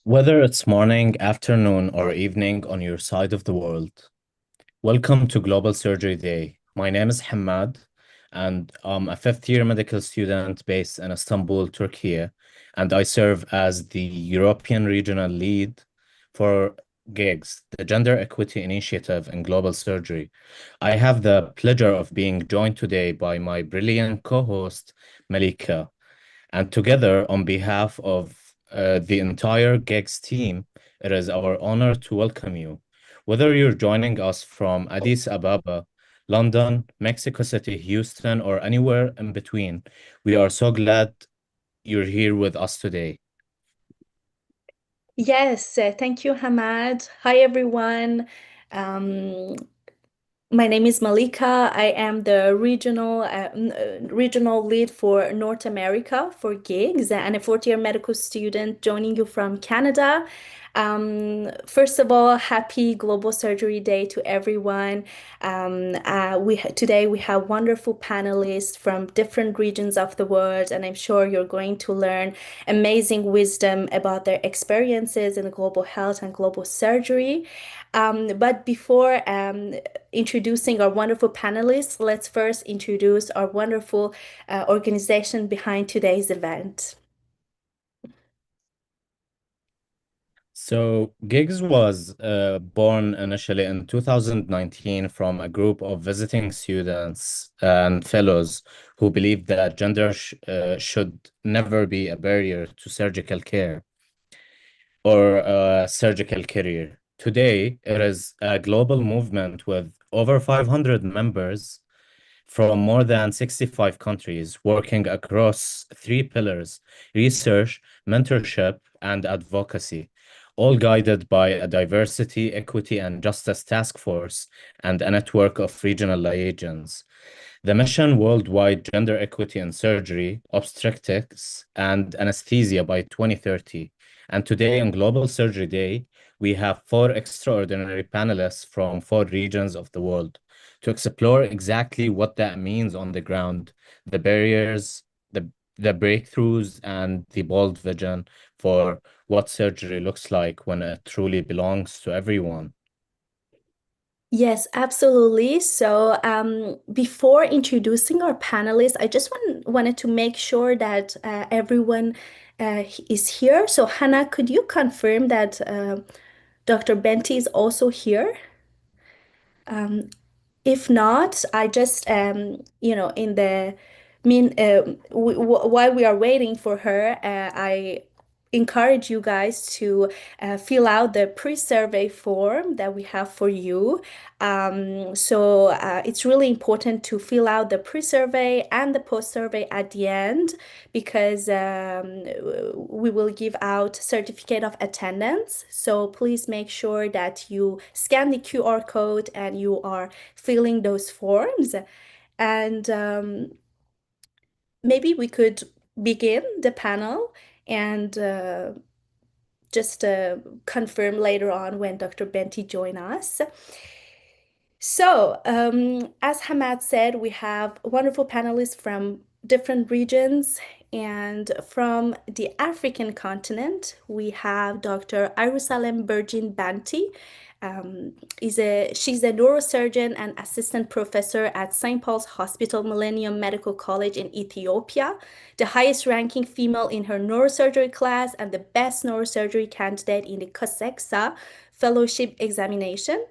Whether it's morning, afternoon, or evening on your side of the world, welcome to Global Surgery Day. My name is Hamad, and I'm a fifth year medical student based in Istanbul, Turkey, and I serve as the European Regional Lead for GIGS, the Gender Equity Initiative in Global Surgery. I have the pleasure of being joined today by my brilliant co-host, Malika. And together, on behalf of the entire GEGS team, it is our honor to welcome you. Whether you're joining us from Addis Ababa, London, Mexico City, Houston, or anywhere in between, we are so glad you're here with us today. Yes, thank you, Hamad. Hi, everyone. Um, my name is Malika. I am the regional lead for North America for gigs and a fourth year medical student joining you from Canada. First of all, happy Global Surgery Day to everyone. Today we have wonderful panelists from different regions of the world, and I'm sure you're going to learn amazing wisdom about their experiences in global health and global surgery. But before introducing our wonderful panelists, let's first introduce our wonderful organization behind today's event. So, GIGS was born initially in 2019 from a group of visiting students and fellows who believed that gender should never be a barrier to surgical care or a surgical career. Today, it is a global movement with over 500 members from more than 65 countries working across three pillars: research, mentorship, and advocacy, all guided by a diversity, equity, and justice task force and a network of regional liaisons. The mission: worldwide gender equity in surgery, obstetrics, and anesthesia by 2030. And today on Global Surgery Day, we have four extraordinary panelists from four regions of the world to explore exactly what that means on the ground, the barriers, the breakthroughs, and the bold vision for what surgery looks like when it truly belongs to everyone. Yes, absolutely. So, before introducing our panelists, I just wanted to make sure that everyone is here. So, Hannah, could you confirm that Dr. Benti is also here? Um, If not, I just in the while we are waiting for her, I encourage you guys to fill out the pre-survey form that we have for you. It's really important to fill out the pre-survey and the post-survey at the end because we will give out certificate of attendance. So please make sure that you scan the QR code and you are filling those forms. And maybe we could begin the panel and just confirm later on when Dr. Benti join us. So, as Hamad said, we have wonderful panelists from different regions. And from the African continent, we have Dr. Arusalem Bergin Banti. Um, she's a neurosurgeon and assistant professor at St. Paul's Hospital Millennium Medical College in Ethiopia, the highest ranking female in her neurosurgery class and the best neurosurgery candidate in the COSEXA fellowship examination.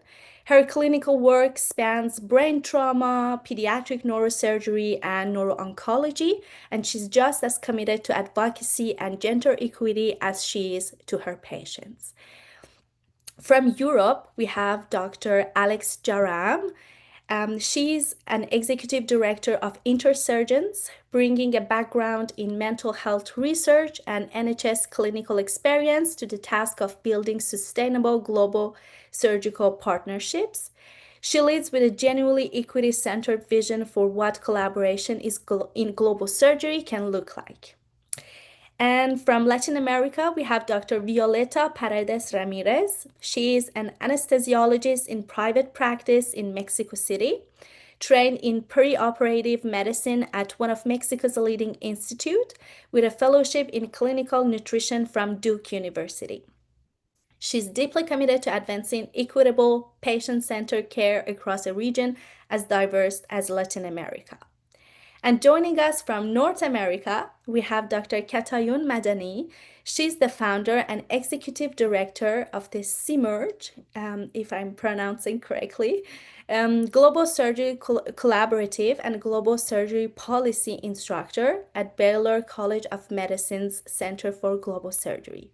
Her clinical work spans brain trauma, pediatric neurosurgery, and neuro-oncology, and she's just as committed to advocacy and gender equity as she is to her patients. From Europe, we have Dr. Alex Jaram. She's an executive director of Intersurgeons, bringing a background in mental health research and NHS clinical experience to the task of building sustainable global surgical partnerships. She leads with a genuinely equity centered vision for what collaboration in global surgery can look like. And from Latin America, we have Dr. Violeta Paredes Ramirez. She is an anesthesiologist in private practice in Mexico City, trained in perioperative medicine at one of Mexico's leading institute, with a fellowship in clinical nutrition from Duke University. She's deeply committed to advancing equitable, patient-centered care across a region as diverse as Latin America. And joining us from North America, we have Dr. Ketayun Madani. She's the founder and executive director of the CIMERGE, if I'm pronouncing correctly, Global Surgery Collaborative and Global Surgery Policy Instructor at Baylor College of Medicine's Center for Global Surgery.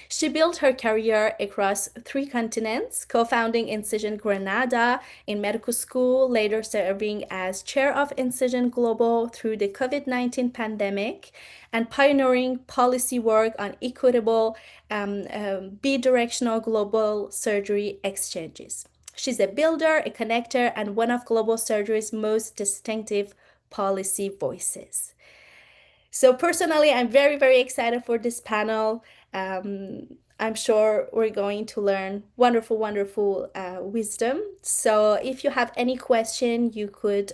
She built her career across 3 continents, co-founding Incision Granada in medical school, later serving as chair of Incision Global through the COVID-19 pandemic, and pioneering policy work on equitable, bidirectional global surgery exchanges. She's a builder, a connector, and one of global surgery's most distinctive policy voices. So personally, I'm very, very excited for this panel. I'm sure we're going to learn wonderful, wonderful wisdom. So if you have any question, you could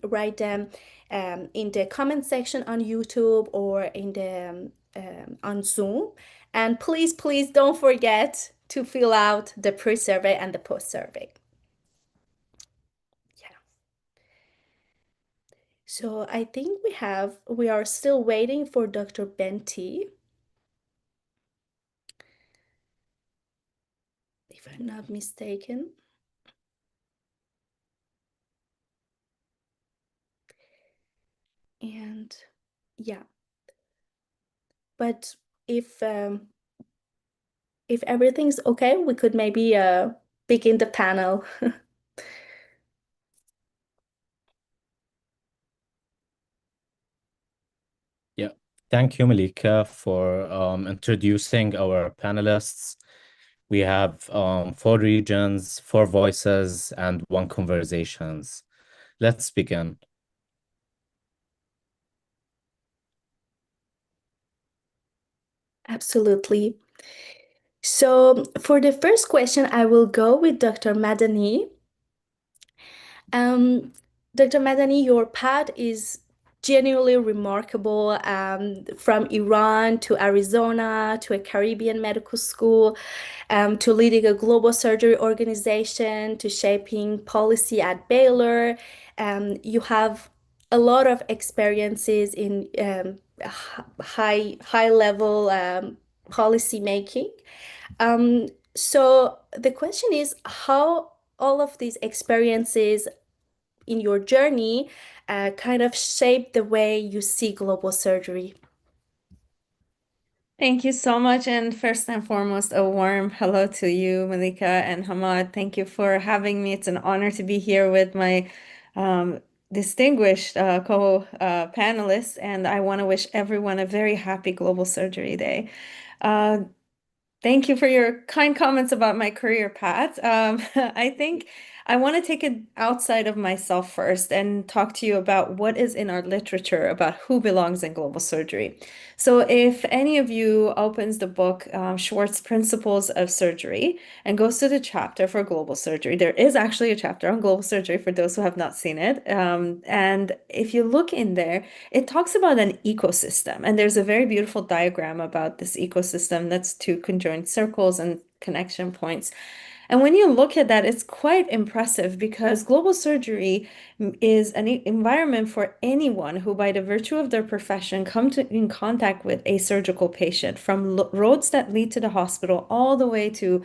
write them in the comment section on YouTube or in the on Zoom. And please, please don't forget to fill out the pre-survey and the post-survey. Yeah. So I think we are still waiting for Dr. Benty, if I'm not mistaken. And yeah, but if everything's okay, we could maybe begin the panel. Yeah. Thank you, Malika, for introducing our panelists. We have 4 regions, 4 voices, and 1 conversations. Let's begin. Absolutely. So for the first question, I will go with Dr. Madani. Dr. Madani, your path is genuinely remarkable, from Iran to Arizona to a Caribbean medical school, to leading a global surgery organization, to shaping policy at Baylor. You have a lot of experiences in high level policy making. So the question is how all of these experiences in your journey kind of shape the way you see global surgery. Thank you so much. And first and foremost, a warm hello to you, Malika and Hamad. Thank you for having me. It's an honor to be here with my distinguished co-panelists, and I want to wish everyone a very happy Global Surgery Day. Thank you for your kind comments about my career path. I think I want to take it outside of myself first and talk to you about what is in our literature about who belongs in global surgery. So if any of you opens the book, Schwartz Principles of Surgery, and goes to the chapter for global surgery, there is actually a chapter on global surgery for those who have not seen it. And if you look in there, it talks about an ecosystem, and there's a very beautiful diagram about this ecosystem. That's 2 conjoined circles and connection points. And when you look at that, it's quite impressive because global surgery is an environment for anyone who, by the virtue of their profession, come in contact with a surgical patient, from roads that lead to the hospital all the way to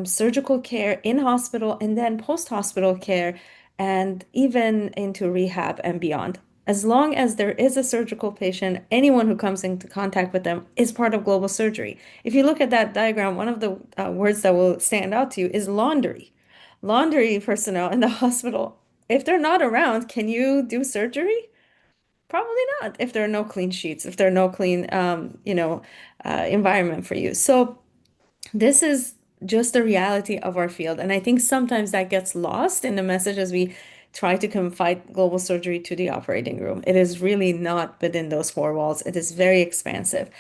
surgical care in hospital and then post-hospital care and even into rehab and beyond. As long as there is a surgical patient, anyone who comes into contact with them is part of global surgery. If you look at that diagram, one of the words that will stand out to you is laundry. Laundry personnel in the hospital, if they're not around, can you do surgery? Probably not if there are no clean sheets, if there are no clean, environment for you. So this is just the reality of our field. And I think sometimes that gets lost in the message as we try to confide global surgery to the operating room. It is really not within those 4 walls. It is very expansive.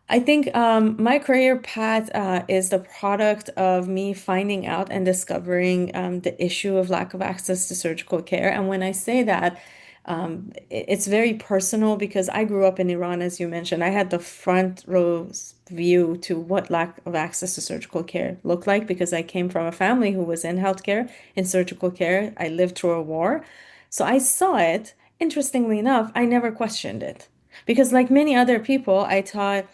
I think my career path is the product of me finding out and discovering the issue of lack of access to surgical care. And when I say that, It's very personal because I grew up in Iran, as you mentioned. I had the front row view to what lack of access to surgical care looked like because I came from a family who was in healthcare, in surgical care. I lived through a war. So I saw it. Interestingly enough, I never questioned it because, like many other people, I thought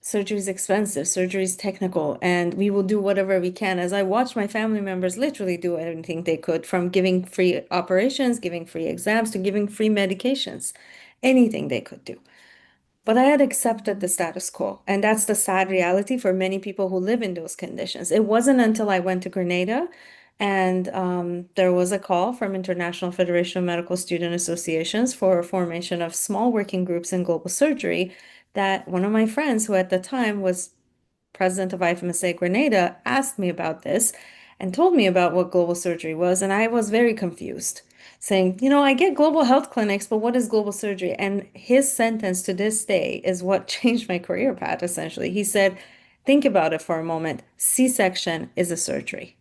surgery is expensive, surgery is technical, and we will do whatever we can. As I watched my family members literally do anything they could, from giving free operations, giving free exams, to giving free medications, anything they could do. But I had accepted the status quo, and that's the sad reality for many people who live in those conditions. It wasn't until I went to Grenada and there was a call from International Federation of Medical Student Associations for formation of small working groups in global surgery that one of my friends, who at the time was president of IFMSA Grenada, asked me about this and told me about what global surgery was, and I was very confused, saying, I get global health clinics, but what is global surgery? And his sentence to this day is what changed my career path, essentially. He said, think about it for a moment. C-section is a surgery.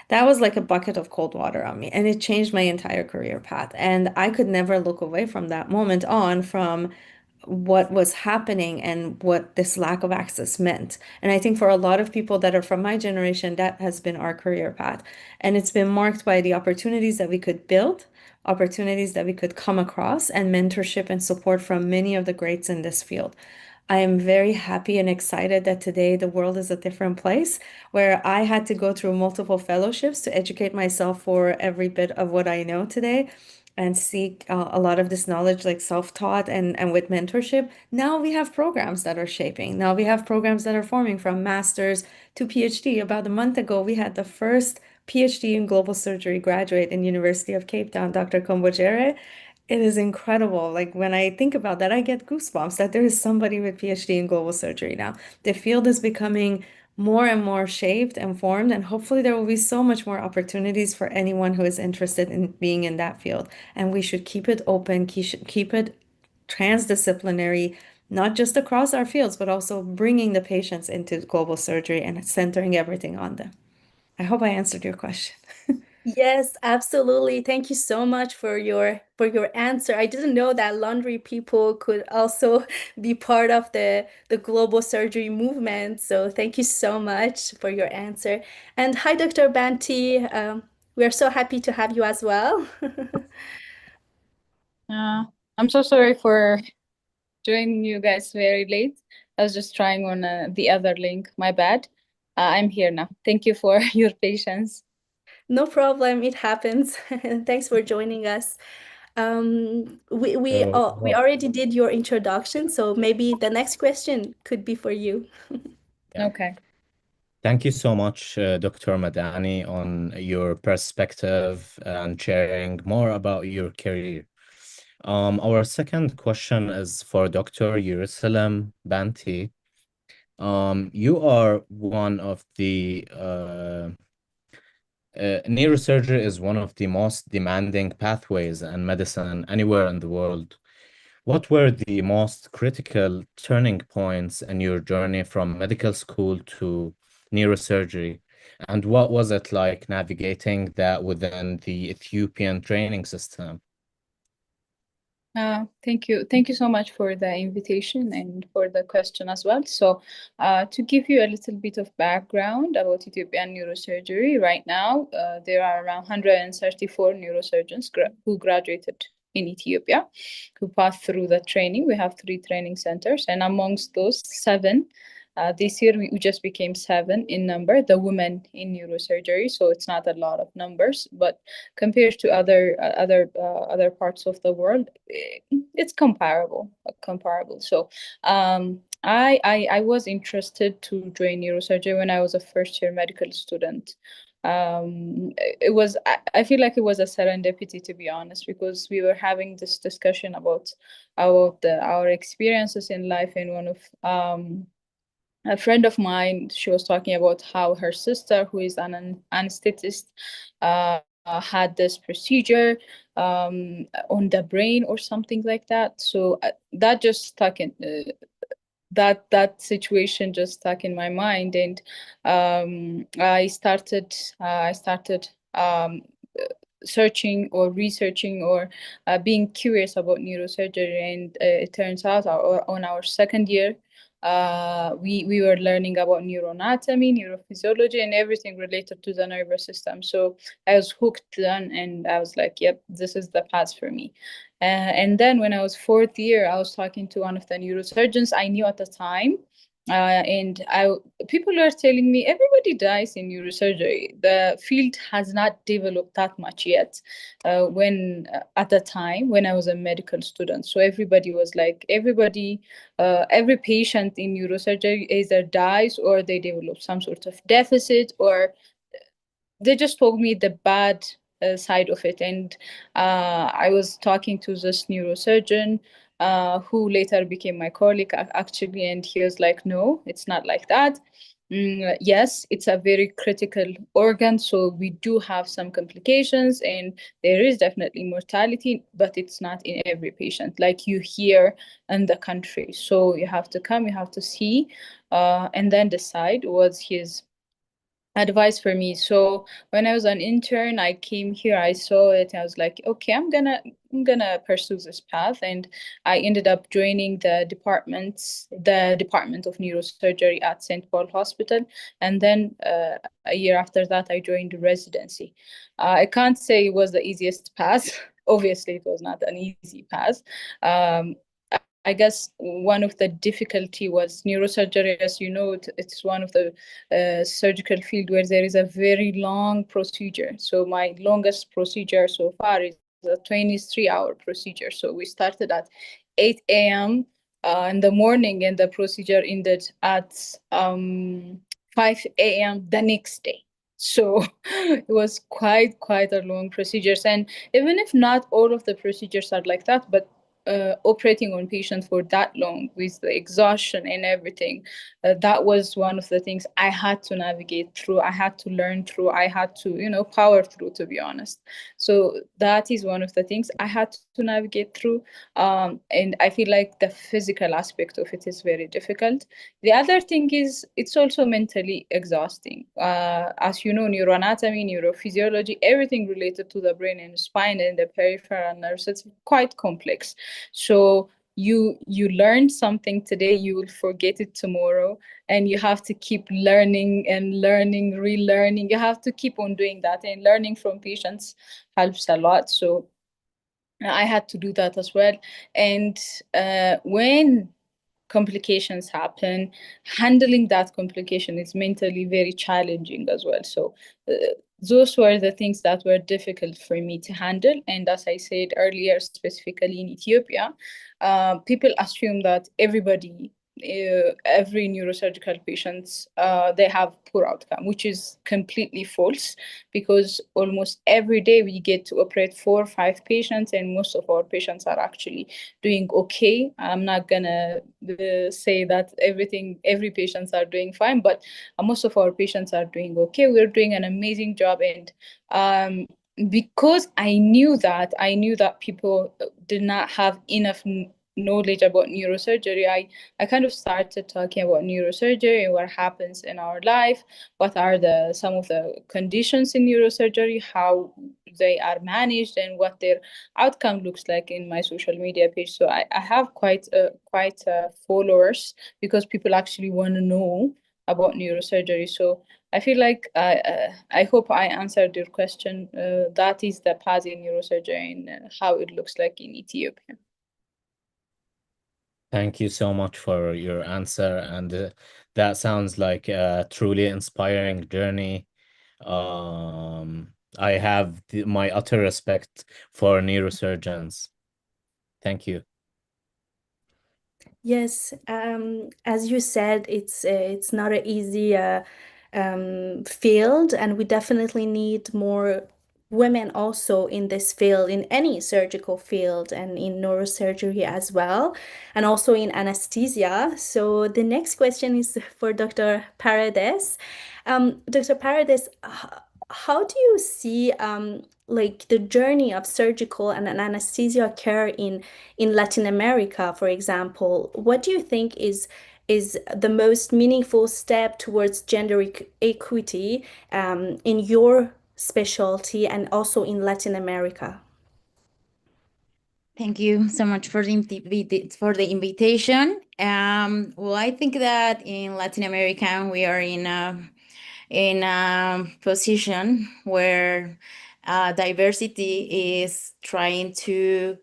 That was like a bucket of cold water on me, and it changed my entire career path. And I could never look away from that moment on from what was happening and what this lack of access meant. And I think for a lot of people that are from my generation, that has been our career path. And it's been marked by the opportunities that we could build, opportunities that we could come across, and mentorship and support from many of the greats in this field. I am very happy and excited that today the world is a different place where I had to go through multiple fellowships to educate myself for every bit of what I know today and seek a lot of this knowledge like self-taught and with mentorship. Now we have programs that are shaping. Now we have programs that are forming from master's to PhD. About a month ago, we had the first PhD in global surgery graduate in University of Cape Town, Dr. Kombojere. It is incredible. Like when I think about that, I get goosebumps that there is somebody with PhD in global surgery now. The field is becoming more and more shaped and formed, and hopefully there will be so much more opportunities for anyone who is interested in being in that field. And we should keep it open, keep it transdisciplinary, not just across our fields, but also bringing the patients into global surgery and centering everything on them. I hope I answered your question. Yes, absolutely. Thank you so much for your answer. I didn't know that laundry people could also be part of the global surgery movement. So thank you so much for your answer. And hi, Dr. Banti. We are so happy to have you as well. I'm so sorry for joining you guys very late. I was just trying on the other link. My bad. I'm here now. Thank you for your patience. No problem, it happens. Thanks for joining us. We already did your introduction, so maybe the next question could be for you. Yeah. Okay. Thank you so much, Dr. Madani, on your perspective and sharing more about your career. Our second question is for Dr. Jerusalem Banti. You are one of the neurosurgery is one of the most demanding pathways in medicine anywhere in the world. What were the most critical turning points in your journey from medical school to neurosurgery? And what was it like navigating that within the Ethiopian training system? Thank you. Thank you so much for the invitation and for the question as well. So, to give you a little bit of background about Ethiopian neurosurgery, right now, there are around 134 neurosurgeons who graduated in Ethiopia, who passed through the training. We have 3 training centers, and amongst those 7, this year we just became 7 in number, the women in neurosurgery. So it's not a lot of numbers, but compared to other parts of the world, it's comparable. So I was interested to join neurosurgery when I was a first year medical student. It was I feel like it was a serendipity, to be honest, because we were having this discussion about our experiences in life, and one of a friend of mine, she was talking about how her sister, who is an anesthetist, had this procedure on the brain or something like that. So that just stuck in that situation just stuck in my mind, and I started searching or researching or being curious about neurosurgery, and it turns out on our second year, we were learning about neuroanatomy, neurophysiology, and everything related to the nervous system. So I was hooked then, and I was like, yep, this is the path for me. And then when I was fourth year, I was talking to one of the neurosurgeons I knew at the time. And people were telling me everybody dies in neurosurgery. The field has not developed that much yet. At the time when I was a medical student, so everybody was like, every patient in neurosurgery either dies or they develop some sort of deficit, or they just told me the bad side of it. And I was talking to this neurosurgeon who later became my colleague actually, and he was like, no, it's not like that. Yes, it's a very critical organ, so we do have some complications and there is definitely mortality, but it's not in every patient like you hear in the country. So you have to come, you have to see, and then decide. Was his advice for me. So when I was an intern, I came here, I saw it, I was like, okay, I'm gonna pursue this path. And I ended up joining the Department of Neurosurgery at St. Paul Hospital. And then a year after that, I joined residency. I can't say it was the easiest path. Obviously, it was not an easy path. I guess one of the difficulty was neurosurgery. As you know, it's one of the surgical field where there is a very long procedure. So my longest procedure so far is a 23-hour procedure. So we started at 8 a.m. In the morning, and the procedure ended at 5 a.m. the next day. So it was quite a long procedures. And even if not all of the procedures are like that, but operating on patients for that long with the exhaustion and everything, that was one of the things I had to navigate through. I had to learn through. I had to, power through, to be honest. So that is one of the things I had to navigate through. And I feel like the physical aspect of it is very difficult. The other thing is it's also mentally exhausting. As you know, neuroanatomy, neurophysiology, everything related to the brain and spine and the peripheral nerves, it's quite complex. So you learn something today, you will forget it tomorrow, and you have to keep learning and learning, relearning. You have to keep on doing that, and learning from patients helps a lot. So I had to do that as well. And when complications happen, handling that complication is mentally very challenging as well. So those were the things that were difficult for me to handle. And as I said earlier, specifically in Ethiopia, people assume that every neurosurgical patients, they have poor outcome, which is completely false, because almost every day we get to operate 4 or 5 patients, and most of our patients are actually doing okay. I'm not gonna say that every patients are doing fine, but most of our patients are doing okay. We're doing an amazing job. And because I knew that people did not have enough knowledge about neurosurgery, I kind of started talking about neurosurgery and what happens in our life, what are some of the conditions in neurosurgery, how they are managed, and what their outcome looks like in my social media page. So I have quite followers, because people actually want to know about neurosurgery. So I feel like I hope I answered your question. That is the path in neurosurgery and how it looks like in Ethiopia. Thank you so much for your answer, and that sounds like a truly inspiring journey. I have my utter respect for neurosurgeons. Thank you. Yes, as you said, it's not an easy field, and we definitely need more women also in this field, in any surgical field, and in neurosurgery as well, and also in anesthesia. So the next question is for Dr. Paredes. Dr. Paredes, how do you see like the journey of surgical and an anesthesia care in Latin America, for example? What do you think is the most meaningful step towards gender equity in your specialty and also in Latin America? Thank you so much for the invitation. Well, I think that in Latin America we are in a position where diversity is trying to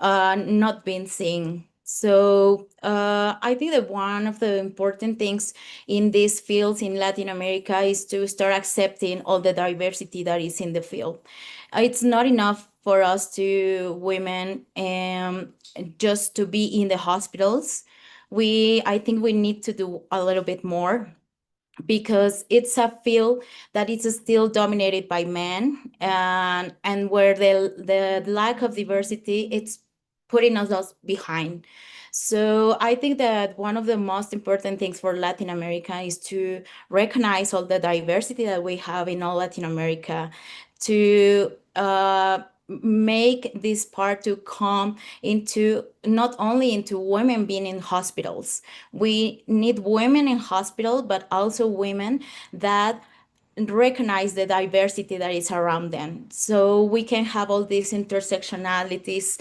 not being seen. So I think that one of the important things in these fields in Latin America is to start accepting all the diversity that is in the field. It's not enough for us to women just to be in the hospitals. I think we need to do a little bit more, because it's a field that is still dominated by men, and where the lack of diversity, it's putting us behind. So I think that one of the most important things for Latin America is to recognize all the diversity that we have in all Latin America, to make this part to come into not only into women being in hospitals. We need women in hospital, but also women that recognize the diversity that is around them. So we can have all these intersectionalities,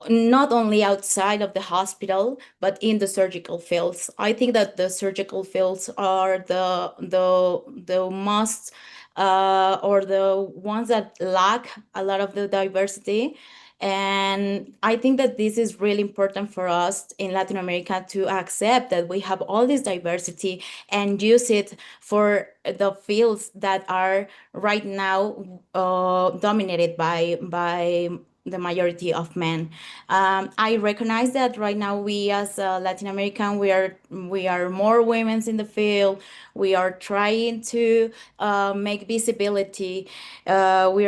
not only outside of the hospital, but in the surgical fields. I think that the surgical fields are the most or the ones that lack a lot of the diversity. And I think that this is really important for us in Latin America to accept that we have all this diversity and use it for the fields that are right now dominated by the majority of men. I recognize that right now we as Latin American, we are more women in the field. We are trying to make visibility. We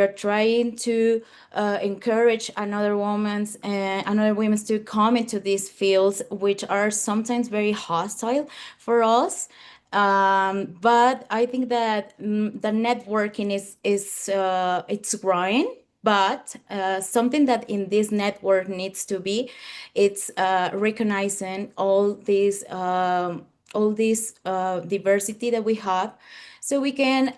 are trying to encourage another women to come into these fields, which are sometimes very hostile for us. But I think that the networking is it's growing. But something that in this network needs to be, it's recognizing all this diversity that we have, so we can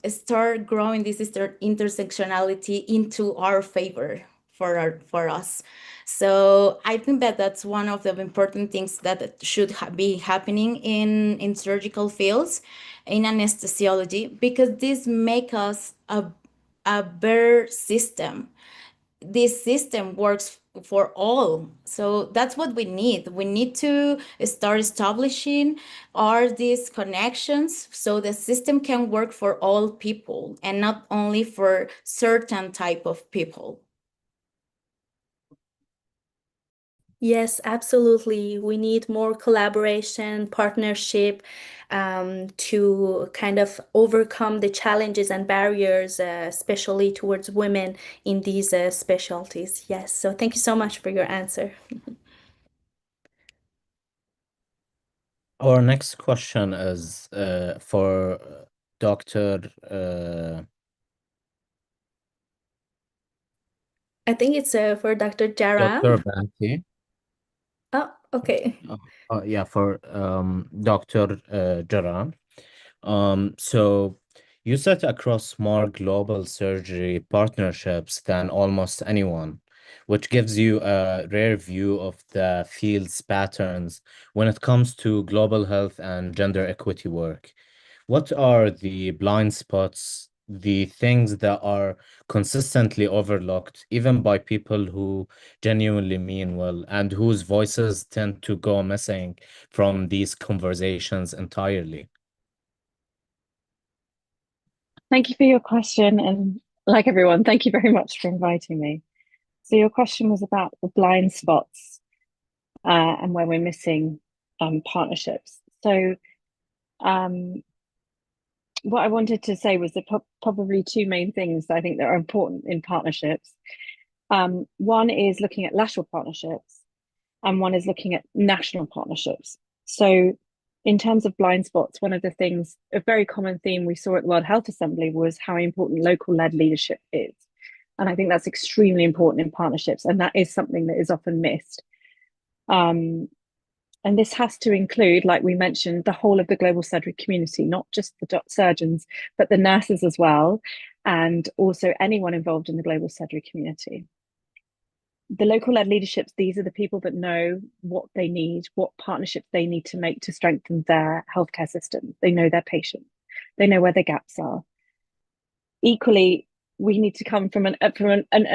start growing this intersectionality into our favor for us. So I think that that's one of the important things that should be happening in surgical fields, in anesthesiology, because this make us a better system. This system works for all. So that's what we need. We need to start establishing all these connections so the system can work for all people and not only for certain type of people. Yes, absolutely. We need more collaboration, partnership, to kind of overcome the challenges and barriers, especially towards women in these specialties. Yes, so thank you so much for your answer. Our next question is for Dr. I think it's for Dr. Jaram. Dr. Banti. Oh, okay. Yeah, for Dr. Jaram. So you sit across more global surgery partnerships than almost anyone, which gives you a rare view of the field's patterns when it comes to global health and gender equity work. What are the blind spots, the things that are consistently overlooked, even by people who genuinely mean well, and whose voices tend to go missing from these conversations entirely? Thank you for your question. And like everyone, thank you very much for inviting me. So your question was about the blind spots and where we're missing partnerships. So what I wanted to say was that probably two main things that I think that are important in partnerships. One is looking at lateral partnerships, and one is looking at national partnerships. So in terms of blind spots, one of the things, a very common theme we saw at the World Health Assembly was how important local-led leadership is. And I think that's extremely important in partnerships, and that is something that is often missed. And this has to include, like we mentioned, the whole of the global surgery community, not just the surgeons, but the nurses as well, and also anyone involved in the global surgery community. The local-led leaderships, these are the people that know what they need, what partnerships they need to make to strengthen their healthcare systems. They know their patients. They know where the gaps are. Equally, we need to come from an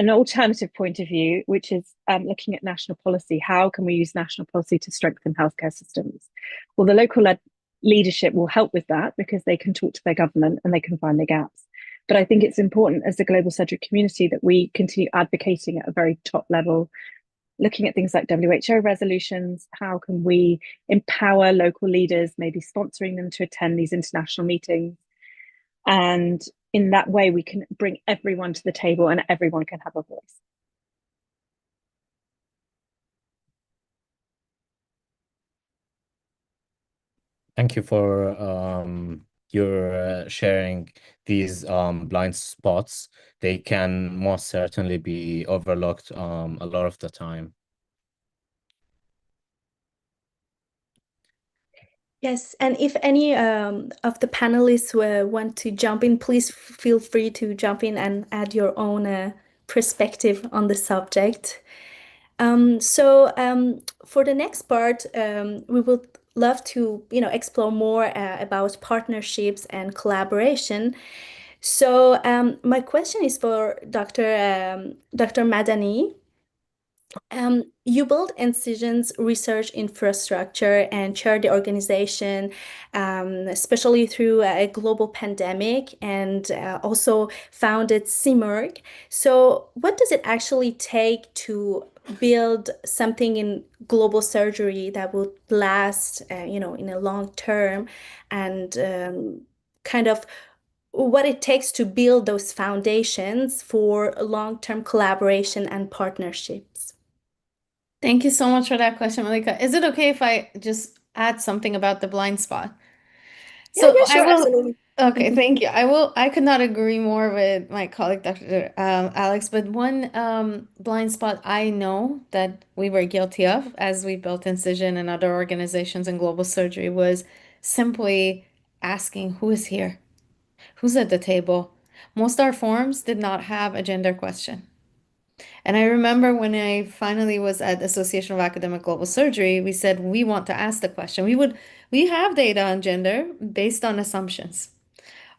alternative point of view, which is looking at national policy. How can we use national policy to strengthen healthcare systems? Well, the local-led leadership will help with that because they can talk to their government and they can find the gaps. But I think it's important as the global surgery community that we continue advocating at a very top level, looking at things like WHO resolutions. How can we empower local leaders, maybe sponsoring them to attend these international meetings? And in that way, we can bring everyone to the table and everyone can have a voice. Thank you for your sharing these blind spots. They can most certainly be overlooked a lot of the time. Yes, and if any of the panelists want to jump in, please feel free to jump in and add your own perspective on the subject. For the next part, we would love to, explore more about partnerships and collaboration. So my question is for Dr. Madani. You build Incision's research infrastructure and chair the organization, especially through a global pandemic, and also founded CIMERG. So, what does it actually take to build something in global surgery that would last, in a long term, and kind of what it takes to build those foundations for long-term collaboration and partnerships? Thank you so much for that question, Malika. Is it okay if I just add something about the blind spot? Yeah, I sure, will. absolutely. Okay, thank you. I could not agree more with my colleague, Dr. Alex, but one blind spot I know that we were guilty of as we built Incision and other organizations in global surgery was simply asking who is here, who's at the table. Most of our forums did not have a gender question. And I remember when I finally was at Association of Academic Global Surgery, we said we want to ask the question. We have data on gender based on assumptions.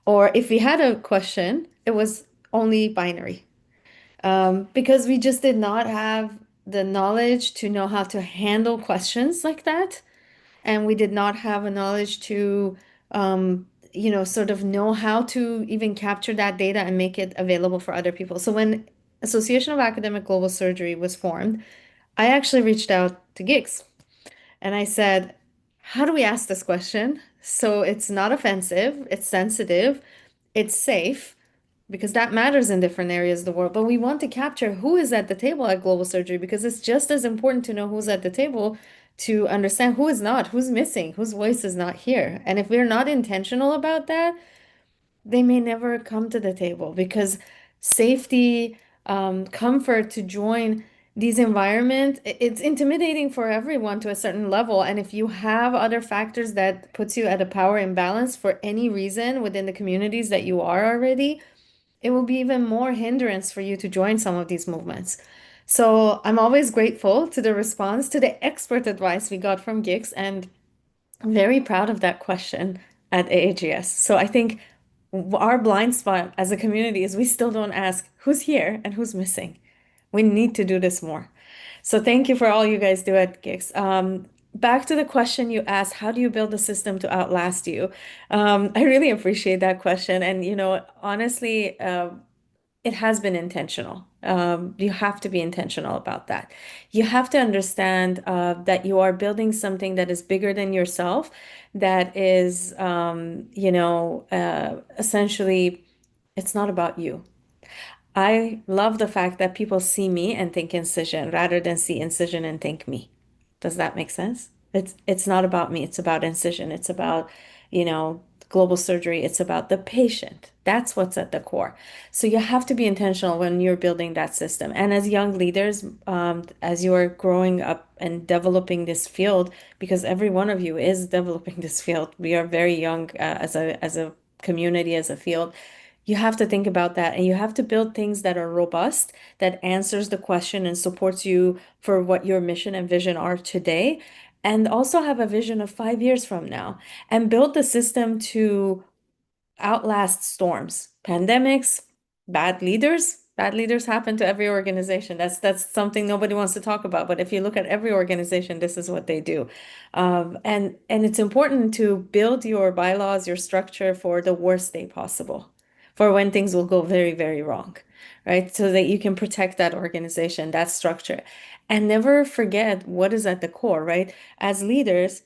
Or if we had a question, it was only binary. Because we just did not have the knowledge to know how to handle questions like that. And we did not have a knowledge to sort of know how to even capture that data and make it available for other people. So when Association of Academic Global Surgery was formed, I actually reached out to GIGS and I said, how do we ask this question so it's not offensive, it's sensitive, it's safe, because that matters in different areas of the world. But we want to capture who is at the table at global surgery because it's just as important to know who's at the table to understand who is not, who's missing, whose voice is not here. And if we're not intentional about that, they may never come to the table because safety, comfort to join these environments, it's intimidating for everyone to a certain level. And if you have other factors that puts you at a power imbalance for any reason within the communities that you are already, it will be even more hindrance for you to join some of these movements. So I'm always grateful to the response, to the expert advice we got from GIGS, and I'm very proud of that question at AAGS. So I think our blind spot as a community is we still don't ask who's here and who's missing. We need to do this more. So thank you for all you guys do at GIGS. Back to the question you asked, how do you build a system to outlast you? I really appreciate that question. And, honestly, it has been intentional. You have to be intentional about that. You have to understand that you are building something that is bigger than yourself, that is, essentially, it's not about you. I love the fact that people see me and think Incision rather than see Incision and think me. Does that make sense? It's not about me. It's about Incision. It's about, global surgery. It's about the patient. That's what's at the core. So you have to be intentional when you're building that system. And as young leaders, as you are growing up and developing this field, because every one of you is developing this field, we are very young as a community, as a field. You have to think about that, and you have to build things that are robust, that answers the question and supports you for what your mission and vision are today, and also have a vision of 5 years from now, and build the system to outlast storms, pandemics, bad leaders. Bad leaders happen to every organization. That's something nobody wants to talk about. But if you look at every organization, this is what they do. And it's important to build your bylaws, your structure for the worst day possible, for when things will go very, very wrong, right? So that you can protect that organization, that structure, and never forget what is at the core, right? As leaders,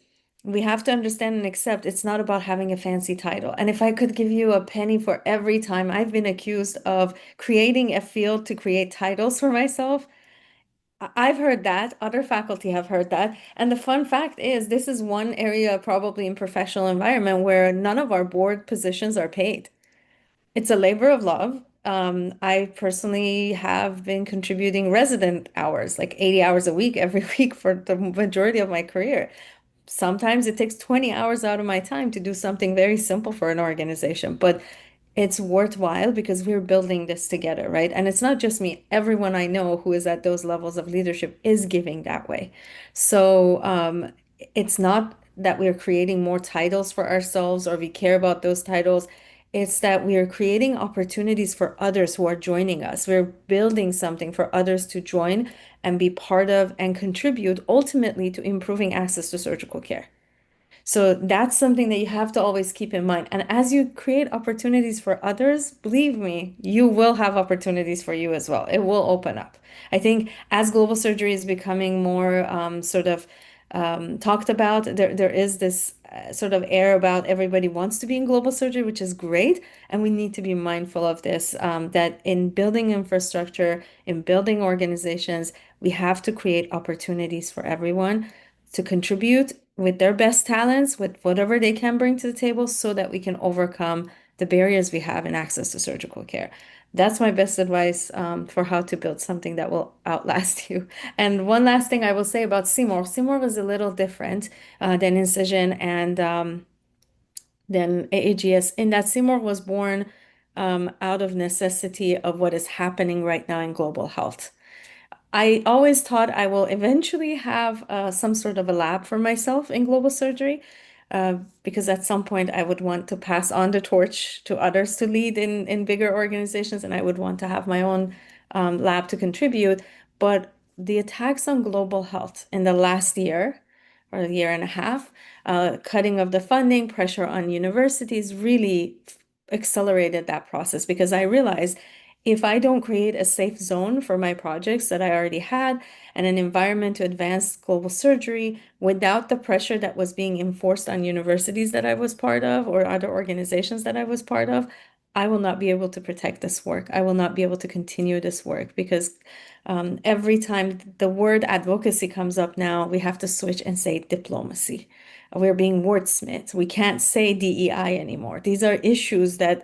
we have to understand and accept it's not about having a fancy title. And if I could give you a penny for every time I've been accused of creating a field to create titles for myself, I've heard that. Other faculty have heard that. And the fun fact is, this is one area probably in professional environment where none of our board positions are paid. It's a labor of love. I personally have been contributing resident hours, like 80 hours a week every week for the majority of my career. Sometimes it takes 20 hours out of my time to do something very simple for an organization, but it's worthwhile because we're building this together, right? And it's not just me. Everyone I know who is at those levels of leadership is giving that way. So it's not that we're creating more titles for ourselves or we care about those titles. It's that we are creating opportunities for others who are joining us. We're building something for others to join and be part of and contribute ultimately to improving access to surgical care. So that's something that you have to always keep in mind. And as you create opportunities for others, believe me, you will have opportunities for you as well. It will open up. I think as global surgery is becoming more talked about, there is this sort of air about everybody wants to be in global surgery, which is great. And we need to be mindful of this, that in building infrastructure, in building organizations, we have to create opportunities for everyone to contribute with their best talents, with whatever they can bring to the table, so that we can overcome the barriers we have in access to surgical care. That's my best advice for how to build something that will outlast you. And one last thing I will say about C-Morg. C-Morg was a little different than Incision and than AAGS, in that C-Morg was born out of necessity of what is happening right now in global health. I always thought I will eventually have some sort of a lab for myself in global surgery, because at some point I would want to pass on the torch to others to lead in bigger organizations, and I would want to have my own lab to contribute. But the attacks on global health in the last year or a year and a half, cutting of the funding, pressure on universities really accelerated that process, because I realized if I don't create a safe zone for my projects that I already had and an environment to advance global surgery without the pressure that was being enforced on universities that I was part of or other organizations that I was part of, I will not be able to protect this work. I will not be able to continue this work, because every time the word advocacy comes up now, we have to switch and say diplomacy. We're being wordsmiths. We can't say DEI anymore. These are issues that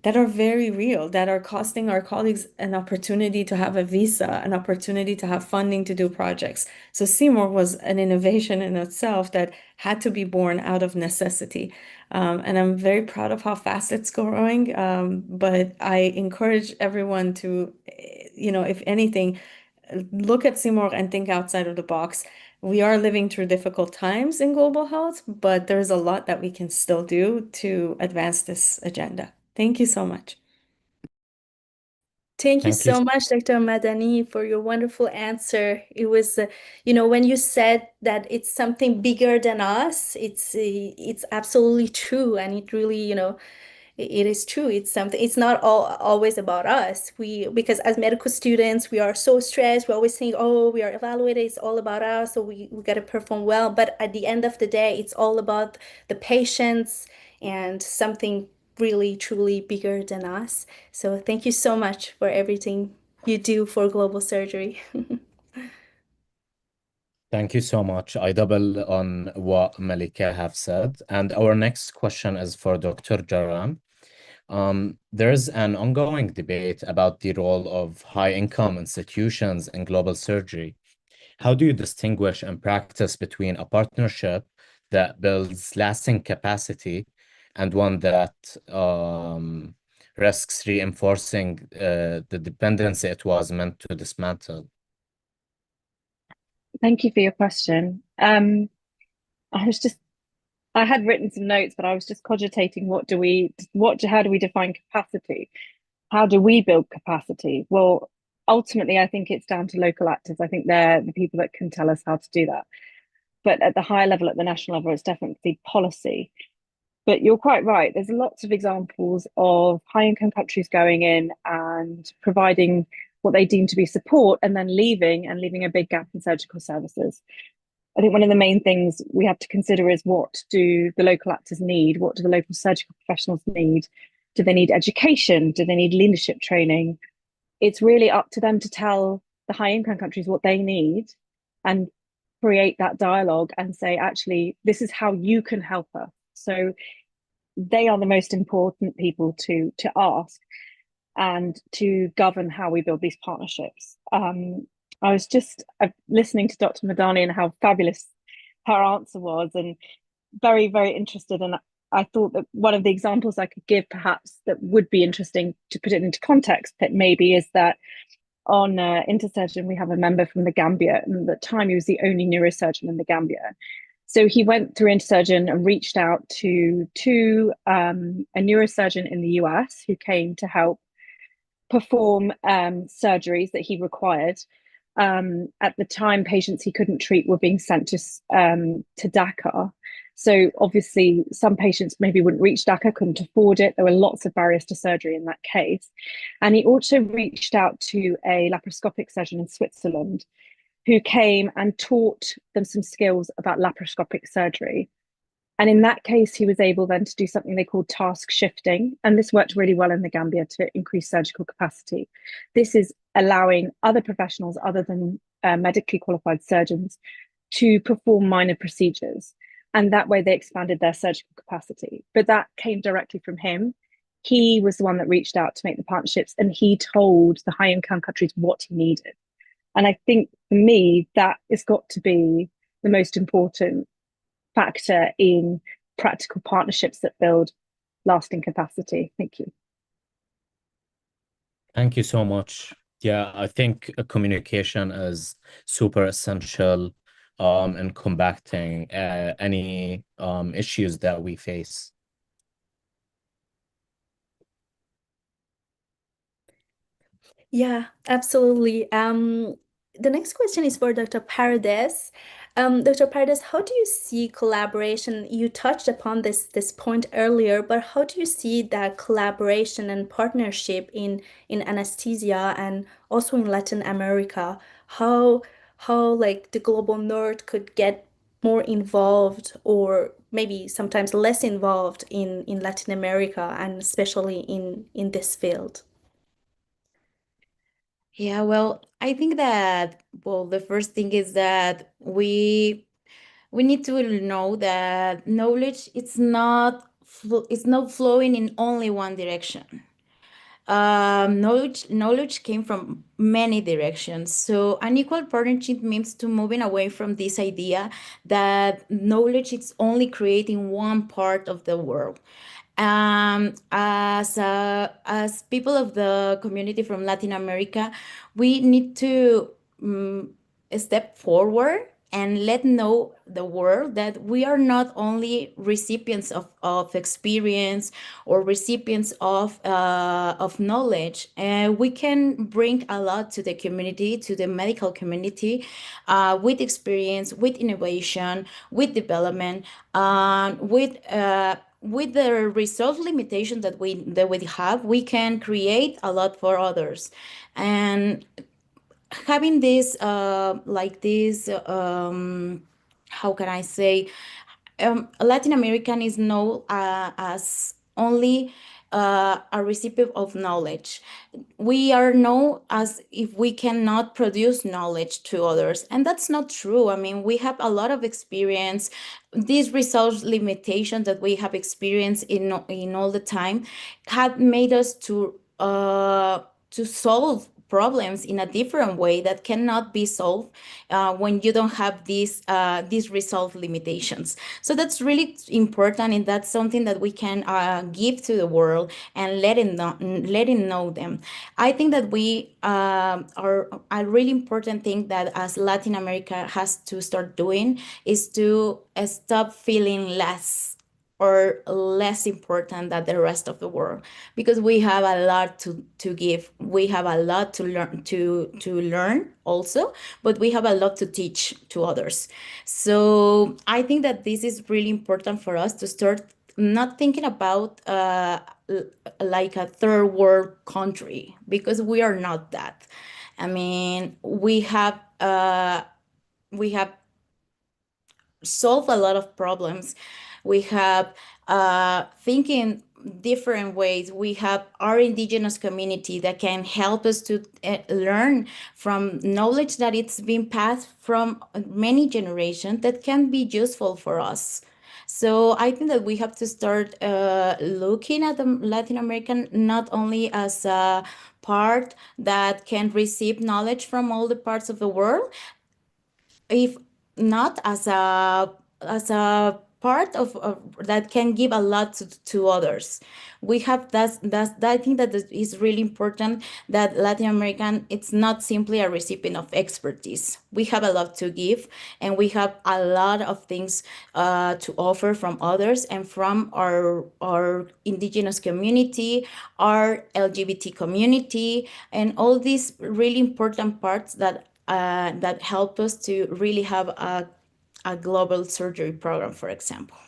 are very real, that are costing our colleagues an opportunity to have a visa, an opportunity to have funding to do projects. So C-Morg was an innovation in itself that had to be born out of necessity. And I'm very proud of how fast it's growing. But I encourage everyone to, if anything, look at C-Morg and think outside of the box. We are living through difficult times in global health, but there's a lot that we can still do to advance this agenda. Thank you so much. Thank you Thank you. so much, Dr. Madani, for your wonderful answer. It was, when you said that it's something bigger than us, it's absolutely true, and it really, it is true. It's something. It's not always about us. Because as medical students, we are so stressed. We always think, oh, we are evaluated. It's all about us, so we got to perform well. But at the end of the day, it's all about the patients and something really, truly bigger than us. So thank you so much for everything you do for global surgery. Thank you so much. I double on what Malika have said. And our next question is for Dr. Jaram. There's an ongoing debate about the role of high-income institutions in global surgery. How do you distinguish in practice between a partnership that builds lasting capacity and one that risks reinforcing the dependency it was meant to dismantle? Thank you for your question. I had written some notes, but I was just cogitating how do we define capacity? How do we build capacity? Well, ultimately, I think it's down to local actors. I think they're the people that can tell us how to do that. But at the higher level, at the national level, it's definitely policy. But you're quite right. There's lots of examples of high-income countries going in and providing what they deem to be support and then leaving a big gap in surgical services. I think one of the main things we have to consider is, what do the local actors need? What do the local surgical professionals need? Do they need education? Do they need leadership training? It's really up to them to tell the high income countries what they need and create that dialogue and say, actually, this is how you can help us. So they are the most important people to ask and to govern how we build these partnerships. I was just listening to Dr. Madani and how fabulous her answer was, and very, very interested. And I thought that one of the examples I could give, perhaps, that would be interesting to put it into context, that maybe is that on Intersurgeon, we have a member from the Gambia, and at the time he was the only neurosurgeon in the Gambia. So he went through Intersurgeon and reached out to a neurosurgeon in the US who came to help perform surgeries that he required. At the time, patients he couldn't treat were being sent to Dakar. So obviously, some patients maybe wouldn't reach Dakar, couldn't afford it. There were lots of barriers to surgery in that case. And he also reached out to a laparoscopic surgeon in Switzerland who came and taught them some skills about laparoscopic surgery. And in that case, he was able then to do something they called task shifting. And this worked really well in the Gambia to increase surgical capacity. This is allowing other professionals other than medically qualified surgeons to perform minor procedures. And that way they expanded their surgical capacity. But that came directly from him. He was the one that reached out to make the partnerships, and he told the high income countries what he needed. And I think for me, that has got to be the most important factor in practical partnerships that build lasting capacity. Thank you. Thank you so much. Yeah, I think communication is super essential in combating any issues that we face. Yeah, absolutely. The next question is for Dr. Paredes. Dr. Paredes, how do you see collaboration? You touched upon this point earlier, but how do you see that collaboration and partnership in anesthesia and also in Latin America? How like the global north could get more involved, or maybe sometimes less involved in Latin America, and especially in this field? Yeah, well, I think that, well, the first thing is that we need to know that knowledge it's not flowing in only one direction. Knowledge came from many directions. So unequal partnership means to moving away from this idea that knowledge is only creating one part of the world. As people of the community from Latin America, we need to step forward and let know the world that we are not only recipients of experience or recipients of knowledge. We can bring a lot to the community, to the medical community, with experience, with innovation, with development, with the resource limitation that we have, we can create a lot for others. And having this how can I say, Latin American is known as only a recipient of knowledge. We are known as if we cannot produce knowledge to others, and that's not true. I mean, we have a lot of experience. These resource limitations that we have experienced in all the time have made us to solve problems in a different way that cannot be solved when you don't have these resolved limitations. So that's really important, and that's something that we can give to the world and letting know them. I think that we are a really important thing that as Latin America has to start doing is to stop feeling less or less important than the rest of the world, because we have a lot to give. We have a lot to learn also, but we have a lot to teach to others. So I think that this is really important for us to start not thinking about like a third world country, because we are not that. I mean, we have solved a lot of problems. We have thinking different ways. We have our indigenous community that can help us to learn from knowledge that it's been passed from many generations that can be useful for us. So I think that we have to start looking at the Latin American not only as a part that can receive knowledge from all the parts of the world, if not as a part of that can give a lot to others. We have that I think that is really important, that Latin American, it's not simply a recipient of expertise. We have a lot to give, and we have a lot of things to offer from others and from our indigenous community, our LGBT community, and all these really important parts that help us to really have a global surgery program, for example.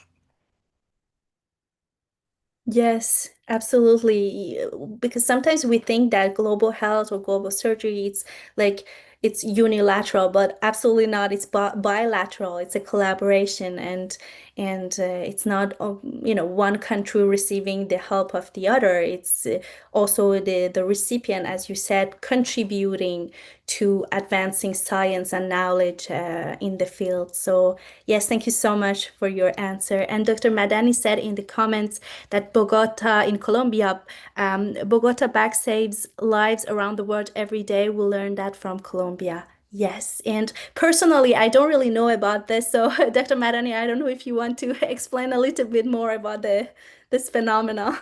Yes, absolutely. Because sometimes we think that global health or global surgery, it's like it's unilateral, but absolutely not. It's bilateral. It's a collaboration, and it's not one country receiving the help of the other. It's also the recipient, as you said, contributing to advancing science and knowledge in the field. So yes, thank you so much for your answer. And Dr. Madani said in the comments that Bogota in Colombia, Bogota bag saves lives around the world every day. We learned that from Colombia. Yes, and personally, I don't really know about this. So, Dr. Madani, I don't know if you want to explain a little bit more about this phenomena.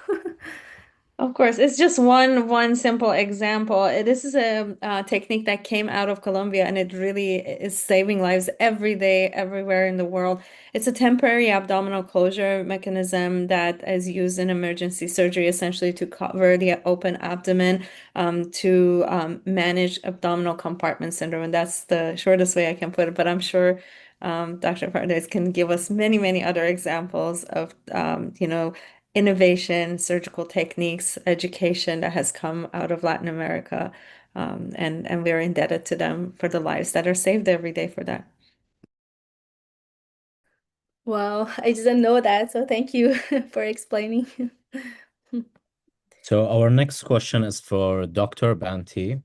Of course, it's just one simple example. This is a technique that came out of Colombia, and it really is saving lives every day, everywhere in the world. It's a temporary abdominal closure mechanism that is used in emergency surgery, essentially to cover the open abdomen, to manage abdominal compartment syndrome. And that's the shortest way I can put it, but I'm sure Dr. Pardes can give us many other examples of, innovation, surgical techniques, education that has come out of Latin America. And we're indebted to them for the lives that are saved every day for that. Wow, I didn't know that, so thank you for explaining. So our next question is for Dr. Banti.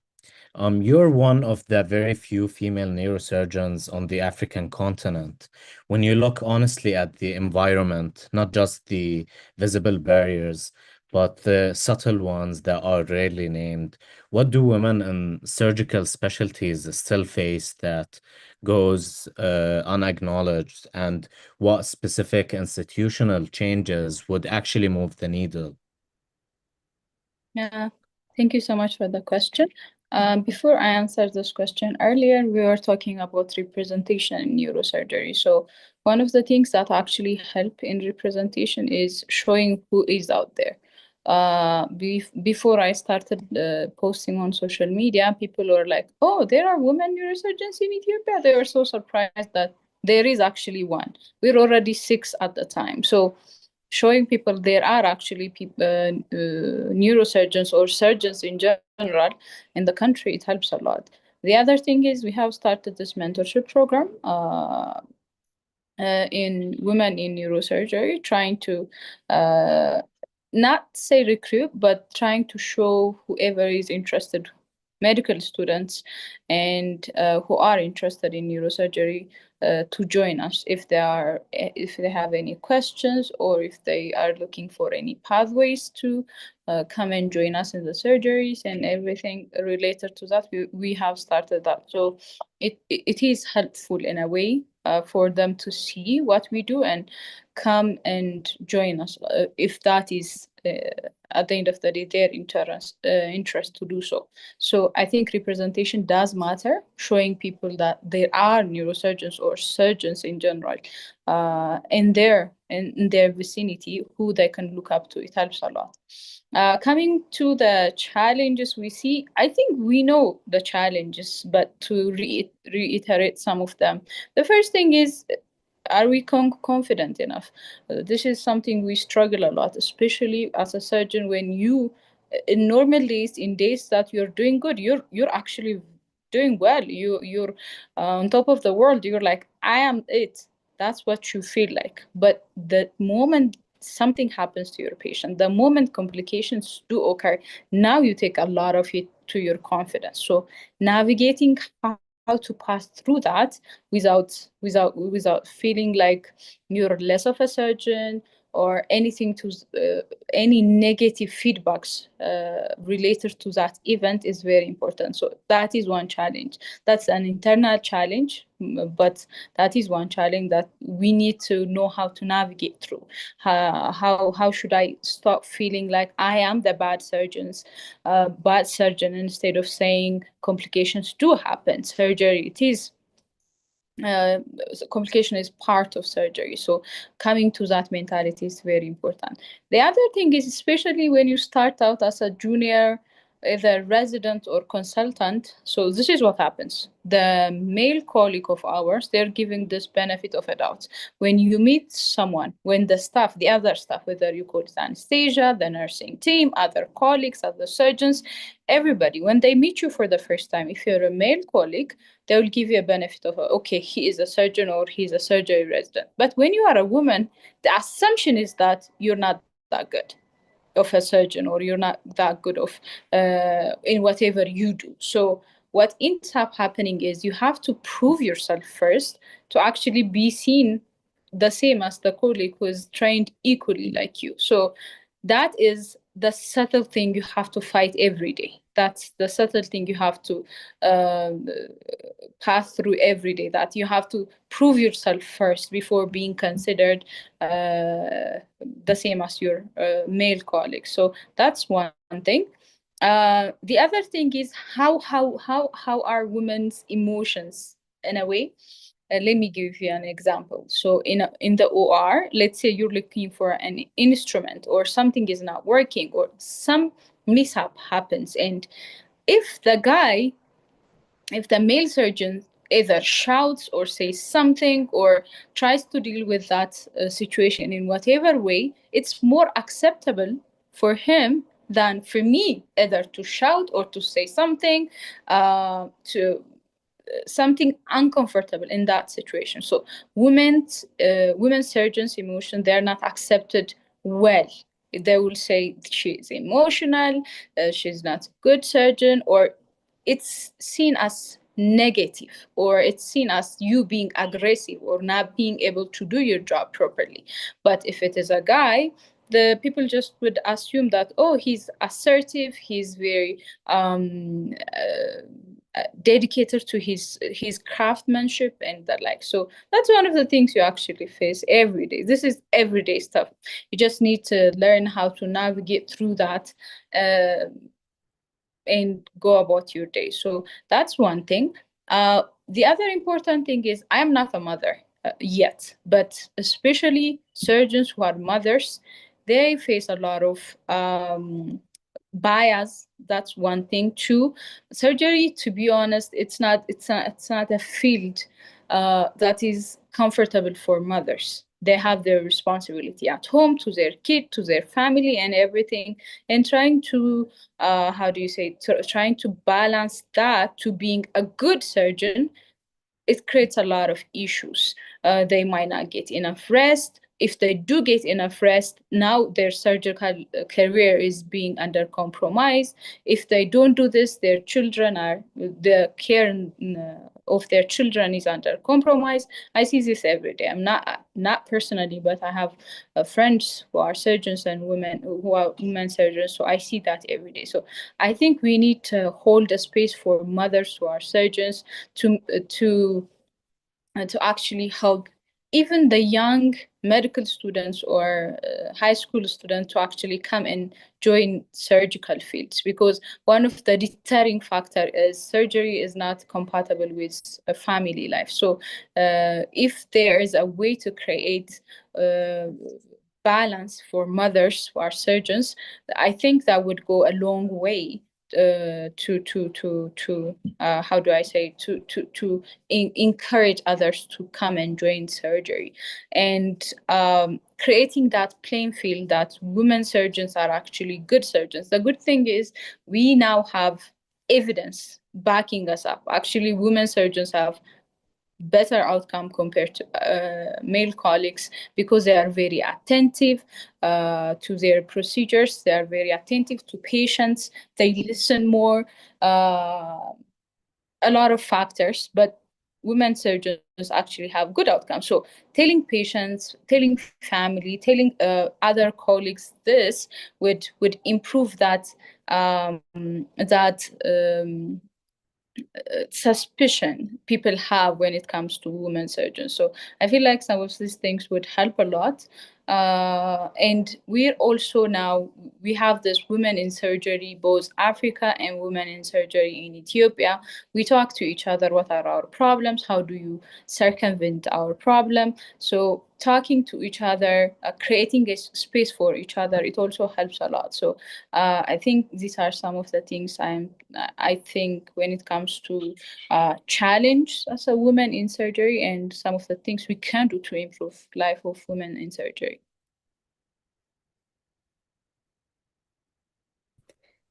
You're one of the very few female neurosurgeons on the African continent. When you look honestly at the environment, not just the visible barriers, but the subtle ones that are rarely named, what do women in surgical specialties still face that goes unacknowledged, and what specific institutional changes would actually move the needle? Yeah, thank you so much for the question. Before I answer this question, earlier we were talking about representation in neurosurgery. So one of the things that actually help in representation is showing who is out there. Before I started posting on social media, people were like, "Oh, there are women neurosurgeons in Ethiopia." They were so surprised that there is actually one. We're already 6 at the time. So showing people there are actually neurosurgeons or surgeons in general in the country, it helps a lot. The other thing is we have started this mentorship program in women in neurosurgery, trying to not say recruit, but trying to show whoever is interested, medical students and who are interested in neurosurgery, to join us if they have any questions, or if they are looking for any pathways to come and join us in the surgeries and everything related to that. We have started that, so it is helpful in a way for them to see what we do and come and join us if that is at the end of the day their interest to do so. So I think representation does matter, showing people that there are neurosurgeons or surgeons in general in their vicinity who they can look up to. It helps a lot. Coming to the challenges we see, I think we know the challenges, but to reiterate some of them. The first thing is, are we confident enough? This is something we struggle a lot, especially as a surgeon. When you, in normal days, in days that you're doing good, you're actually doing well. You're on top of the world. You're like, I am it. That's what you feel like. But the moment something happens to your patient, the moment complications do occur, now you take a lot of it to your confidence. So navigating how to pass through that without feeling like you're less of a surgeon or anything to any negative feedbacks related to that event is very important. So that is one challenge. That's an internal challenge, but that is one challenge that we need to know how to navigate through. How should I stop feeling like I am the bad surgeon instead of saying complications do happen. Surgery, it is complication is part of surgery. So coming to that mentality is very important. The other thing is, especially when you start out as a junior, either resident or consultant, so this is what happens. The male colleague of ours, they're giving this benefit of a doubt. When you meet someone, when the staff, the other staff, whether you call it anesthesia, the nursing team, other colleagues, other surgeons, everybody, when they meet you for the first time, if you're a male colleague, they will give you a benefit of, okay, he is a surgeon or he's a surgery resident. But when you are a woman, the assumption is that you're not that good of a surgeon, or you're not that good of in whatever you do. So what ends up happening is you have to prove yourself first to actually be seen the same as the colleague who is trained equally like you. So that is the subtle thing you have to fight every day. That's the subtle thing you have to pass through every day, that you have to prove yourself first before being considered the same as your male colleagues. So that's one thing. The other thing is how are women's emotions in a way. Let me give you an example. So in the OR, let's say you're looking for an instrument or something is not working or some mishap happens. And if the male surgeon either shouts or says something or tries to deal with that situation in whatever way, it's more acceptable for him than for me either to shout or to say something something uncomfortable in that situation. So women surgeons' emotion, they're not accepted well. They will say she's emotional, she's not a good surgeon, or it's seen as negative, or it's seen as you being aggressive or not being able to do your job properly. But if it is a guy, the people just would assume that, oh, he's assertive, he's very dedicated to his craftsmanship and the like. So that's one of the things you actually face every day. This is everyday stuff. You just need to learn how to navigate through that and go about your day. So that's one thing. The other important thing is I am not a mother yet, but especially surgeons who are mothers, they face a lot of bias. That's one thing. Two, surgery, to be honest, it's not a field that is comfortable for mothers. They have their responsibility at home to their kid, to their family and everything, and trying to trying to balance that to being a good surgeon, it creates a lot of issues. They might not get enough rest. If they do get enough rest, now their surgical career is being under compromise. If they don't do this, their children are, the care of their children is under compromise. I see this every day. I'm not personally, but I have friends who are surgeons and women who are women surgeons, so I see that every day. So I think we need to hold a space for mothers who are surgeons to actually help even the young medical students or high school students to actually come and join surgical fields, because one of the deterring factor is surgery is not compatible with a family life. So if there is a way to create balance for mothers who are surgeons, I think that would go a long way to how do I say, to encourage others to come and join surgery, and creating that playing field that women surgeons are actually good surgeons. The good thing is we now have evidence backing us up. Actually, women surgeons have better outcome compared to male colleagues, because they are very attentive to their procedures, they are very attentive to patients, they listen more, a lot of factors, but women surgeons actually have good outcomes. So telling patients, telling family, telling other colleagues this would improve that suspicion people have when it comes to women surgeons. So I feel like some of these things would help a lot. And we're also now, we have this women in surgery, both Africa and women in surgery in Ethiopia. We talk to each other, what are our problems? How do you circumvent our problem? So talking to each other, creating a space for each other, it also helps a lot. So I think these are some of the things I think when it comes to challenge as a woman in surgery, and some of the things we can do to improve life of women in surgery.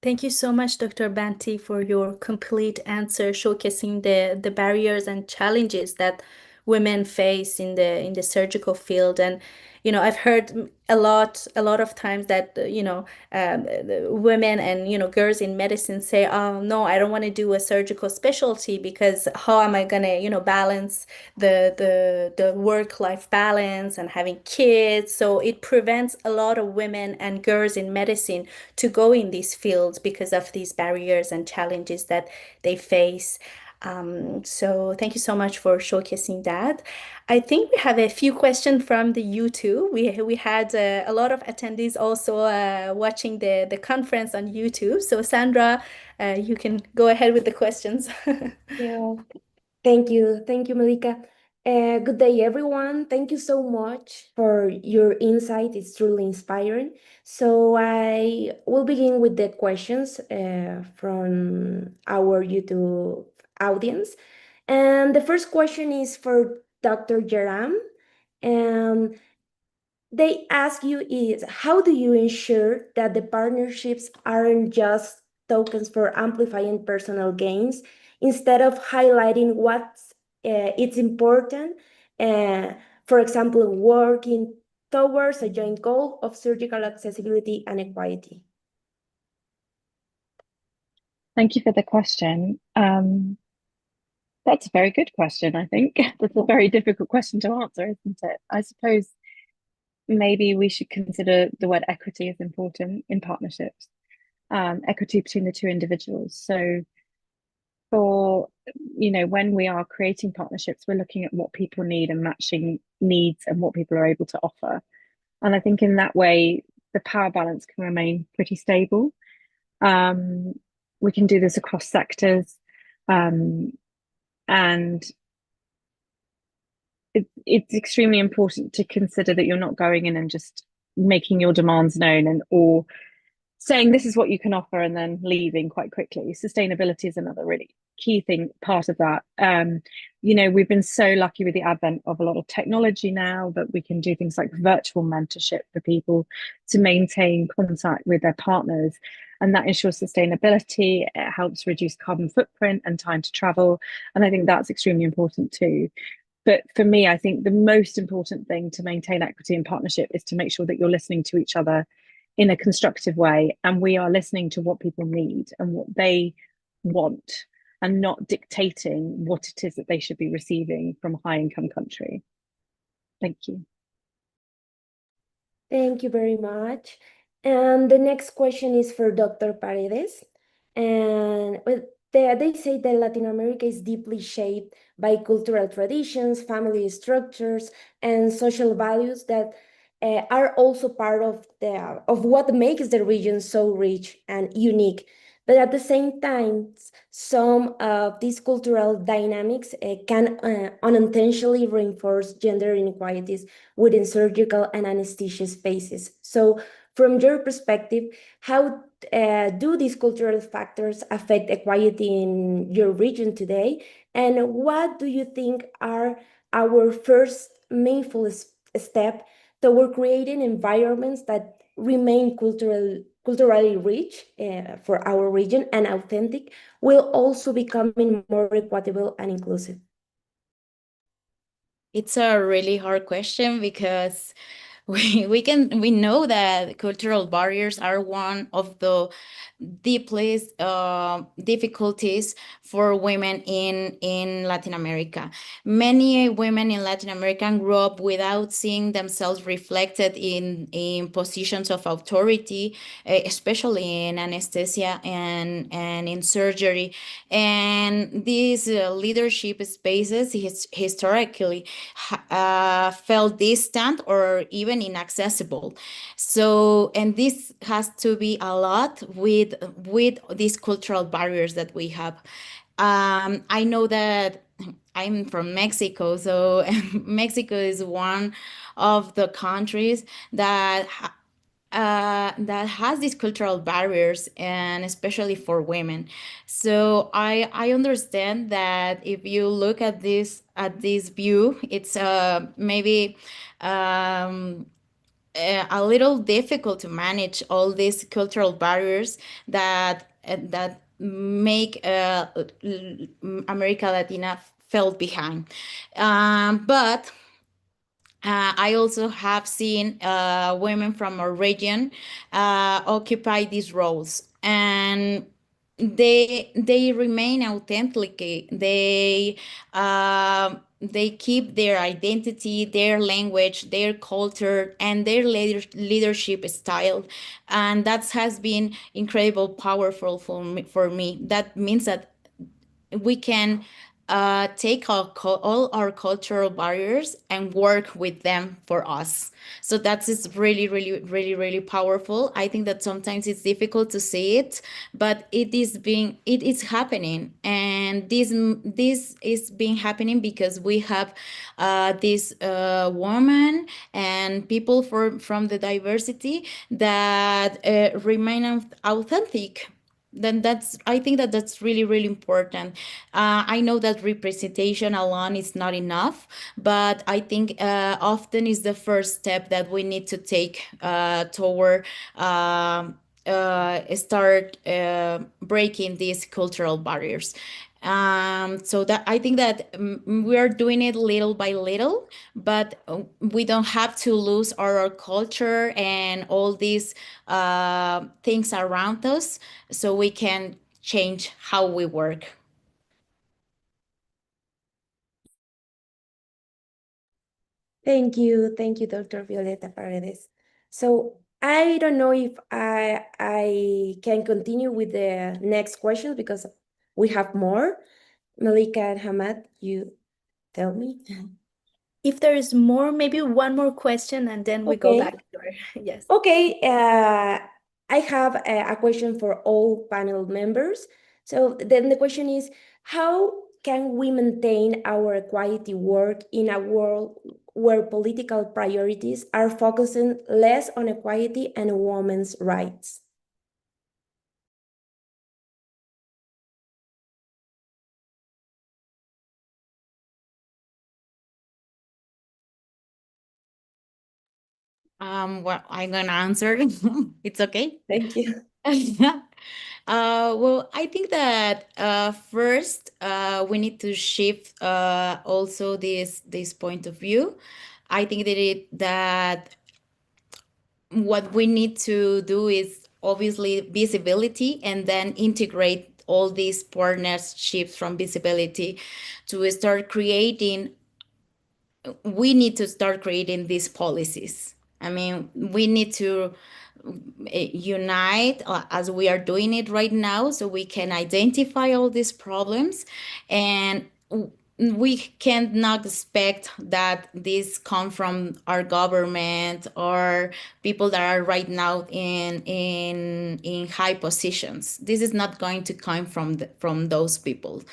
Thank you so much, Dr. Banti, for your complete answer, showcasing the barriers and challenges that women face in the surgical field. And I've heard a lot of times that the women and girls in medicine say, oh no, I don't want to do a surgical specialty, because how am I gonna balance the work-life balance and having kids? So it prevents a lot of women and girls in medicine to go in these fields because of these barriers and challenges that they face. So thank you so much for showcasing that. I think we have a few questions from the YouTube. We had a lot of attendees also watching the conference on YouTube. So Sandra, you can go ahead with the questions. Yeah, thank you, Malika. Good day, everyone. Thank you so much for your insight. It's truly inspiring. So I will begin with the questions from our YouTube audience. And the first question is for Dr. Jaram. And they ask you is, how do you ensure that the partnerships aren't just tokens for amplifying personal gains, instead of highlighting what's it's important, for example, working towards a joint goal of surgical accessibility and equality? Thank you for the question. That's a very good question, I think. That's a very difficult question to answer, isn't it? I suppose maybe we should consider the word equity as important in partnerships, equity between the two individuals. So for, when we are creating partnerships, we're looking at what people need and matching needs and what people are able to offer. And I think in that way, the power balance can remain pretty stable. We can do this across sectors. And it's extremely important to consider that you're not going in and just making your demands known or saying this is what you can offer and then leaving quite quickly. Sustainability is another really key part of that. We've been so lucky with the advent of a lot of technology now that we can do things like virtual mentorship for people to maintain contact with their partners, and that ensures sustainability. It helps reduce carbon footprint and time to travel, and I think that's extremely important too. But for me, I think the most important thing to maintain equity in partnership is to make sure that you're listening to each other in a constructive way, and we are listening to what people need and what they want. and not dictating what it is that they should be receiving from a high-income country. Thank you. Thank you very much. And the next question is for Dr. Paredes. And they say that Latin America is deeply shaped by cultural traditions, family structures, and social values that are also part of what makes the region so rich and unique. But at the same time, some of these cultural dynamics can unintentionally reinforce gender inequalities within surgical and anesthesia spaces. So, from your perspective, how do these cultural factors affect equality in your region today? And what do you think are our first meaningful step toward creating environments that remain culturally rich for our region and authentic, will also becoming more equitable and inclusive? It's a really hard question because we know that cultural barriers are one of the deepest difficulties for women in Latin America. Many women in Latin America grew up without seeing themselves reflected in positions of authority, especially in anesthesia and in surgery. And these leadership spaces historically felt distant or even inaccessible. So, and this has to be a lot with these cultural barriers that we have. I know that I'm from Mexico, so Mexico is one of the countries that that has these cultural barriers, and especially for women. So I understand that if you look at this view, it's maybe a little difficult to manage all these cultural barriers that make America Latina felt behind. But I also have seen women from our region occupy these roles, and they remain authentic. They keep their identity, their language, their culture, and their leadership style, and that has been incredible, powerful for me. That means that we can take all our cultural barriers and work with them for us. So that is really, really, really, really powerful. I think that sometimes it's difficult to see it, but it is happening, and this is being happening because we have this woman and people from the diversity that remain authentic. Then I think that that's really, really important. I know that representation alone is not enough, but I think often is the first step that we need to take toward start breaking these cultural barriers. So that I think that we are doing it little by little, but we don't have to lose our culture and all these things around us, so we can change how we work. Thank you, Dr. Violeta Paredes. So I don't know if I can continue with the next questions because we have more. Malika and Hamad, you tell me. If there is more, maybe one more question and then we go Okay. back to her. Yes. Okay, I have a question for all panel members. So then the question is, how can we maintain our equality work in a world where political priorities are focusing less on equality and women's rights? Well, I'm gonna answer. It's okay. Thank you. Well, I think that first we need to shift also this point of view. I think that what we need to do is obviously visibility and then integrate all these partnerships from visibility to start creating, we need to start creating these policies. I mean, we need to unite as we are doing it right now so we can identify all these problems, and we cannot expect that this come from our government or people that are right now in high positions. This is not going to come from those people,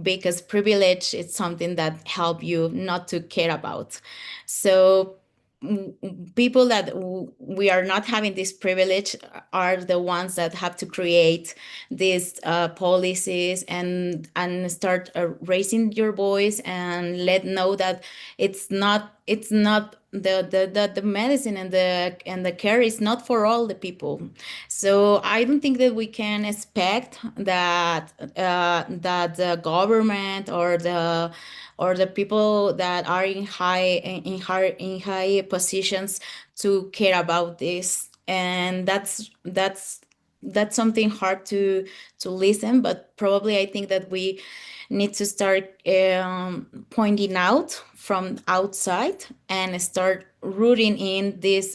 because privilege is something that help you not to care about. So people that we are not having this privilege are the ones that have to create these policies and start raising your voice and let know that it's not the medicine and the care is not for all the people. So I don't think that we can expect that that the government or the people that are in high positions to care about this, and that's something hard to listen. But probably I think that we need to start pointing out from outside and start rooting in these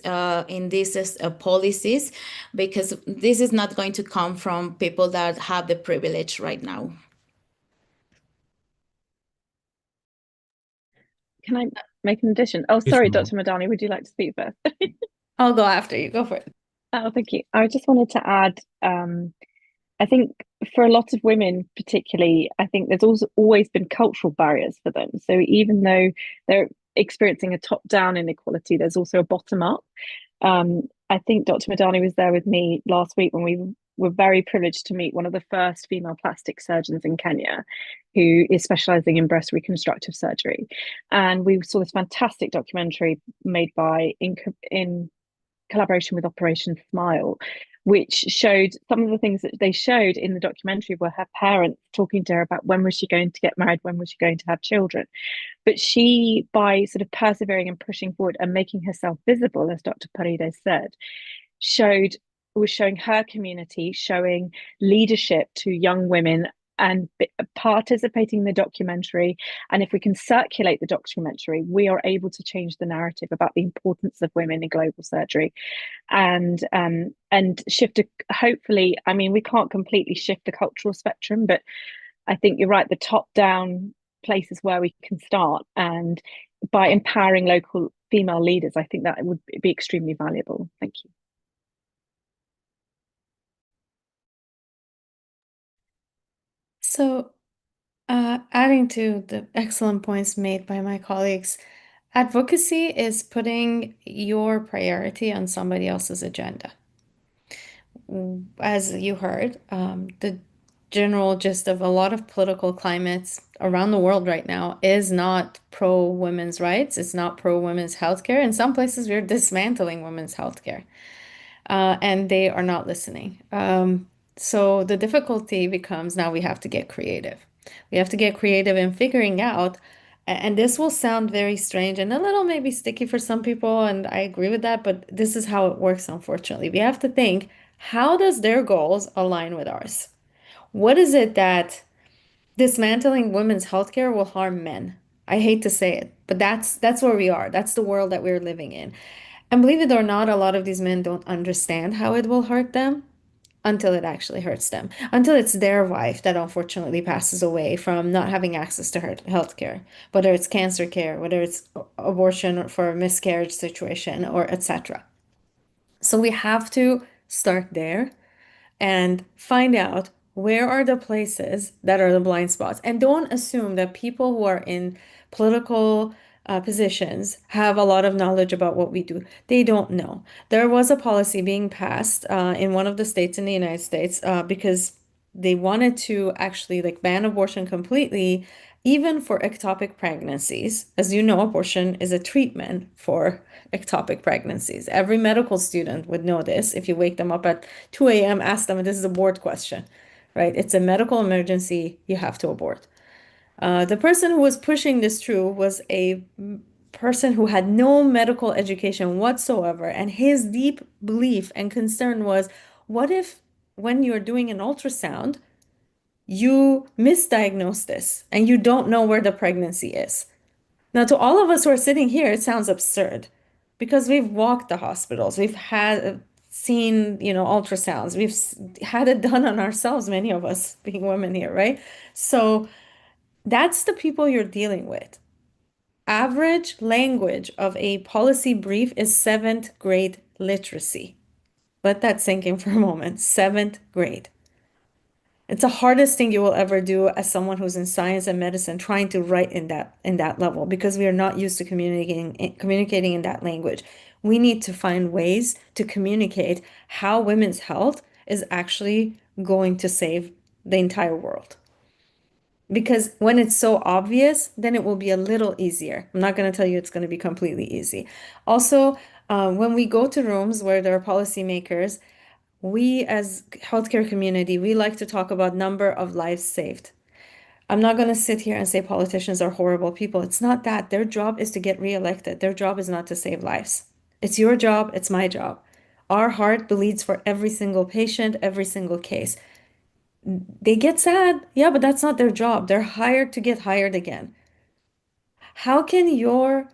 policies, because this is not going to come from people that have the privilege right now. Can I make an addition? Oh, Yes, sorry, ma'am. Dr. Madani, would you like to speak first? I'll go after you. Go for it. Oh, thank you. I just wanted to add, I think for a lot of women, particularly, I think there's also always been cultural barriers for them. So even though they're experiencing a top-down inequality, there's also a bottom-up. I think Dr. Madani was there with me last week when we were very privileged to meet one of the first female plastic surgeons in Kenya, who is specializing in breast reconstructive surgery. And we saw this fantastic documentary made by in collaboration with Operation Smile, which showed some of the things that they showed in the documentary were her parents talking to her about when was she going to get married, when was she going to have children. But she, by sort of persevering and pushing forward and making herself visible, as Dr. Paredes said, was showing her community, showing leadership to young women and participating in the documentary. And if we can circulate the documentary, we are able to change the narrative about the importance of women in global surgery and shift hopefully, I mean, we can't completely shift the cultural spectrum, but I think you're right, the top down places where we can start, and by empowering local female leaders, I think that would be extremely valuable. Thank you. So, adding to the excellent points made by my colleagues, advocacy is putting your priority on somebody else's agenda. As you heard, the general gist of a lot of political climates around the world right now is not pro women's rights. It's not pro women's healthcare. In some places, we're dismantling women's healthcare, and they are not listening. So the difficulty becomes now we have to get creative. We have to get creative in figuring out, and this will sound very strange and a little maybe sticky for some people, and I agree with that, but this is how it works, unfortunately. We have to think, how does their goals align with ours? What is it that dismantling women's healthcare will harm men? I hate to say it, but that's where we are. That's the world that we're living in. And believe it or not, a lot of these men don't understand how it will hurt them until it actually hurts them, until it's their wife that unfortunately passes away from not having access to her health care, whether it's cancer care, whether it's abortion for a miscarriage situation, or etc. So we have to start there and find out where are the places that are the blind spots. And don't assume that people who are in political positions have a lot of knowledge about what we do. They don't know. There was a policy being passed in one of the states in the United States because they wanted to actually like ban abortion completely, even for ectopic pregnancies. As you know, abortion is a treatment for ectopic pregnancies. Every medical student would know this. If you wake them up at 2 a.m., ask them, this is a board question, right? It's a medical emergency. You have to abort. The person who was pushing this through was a person who had no medical education whatsoever. And his deep belief and concern was, what if when you're doing an ultrasound, you misdiagnosed this and you don't know where the pregnancy is. Now, to all of us who are sitting here, it sounds absurd because we've walked the hospitals, we've had seen, ultrasounds, had it done on ourselves, many of us being women here, right? So that's the people you're dealing with. Average language of a policy brief is 7th grade literacy. Let that sink in for a moment. 7th grade. It's the hardest thing you will ever do as someone who's in science and medicine, trying to write in that level, because we are not used to communicating in that language. We need to find ways to communicate how women's health is actually going to save the entire world. Because when it's so obvious, then it will be a little easier. I'm not going to tell you it's going to be completely easy. Also, when we go to rooms where there are policymakers, we as healthcare community, we like to talk about number of lives saved. I'm not going to sit here and say politicians are horrible people. It's not that. Their job is to get reelected. Their job is not to save lives. It's your job. It's my job. Our heart bleeds for every single patient, every single case. They get sad. Yeah, but that's not their job. They're hired to get hired again. How can your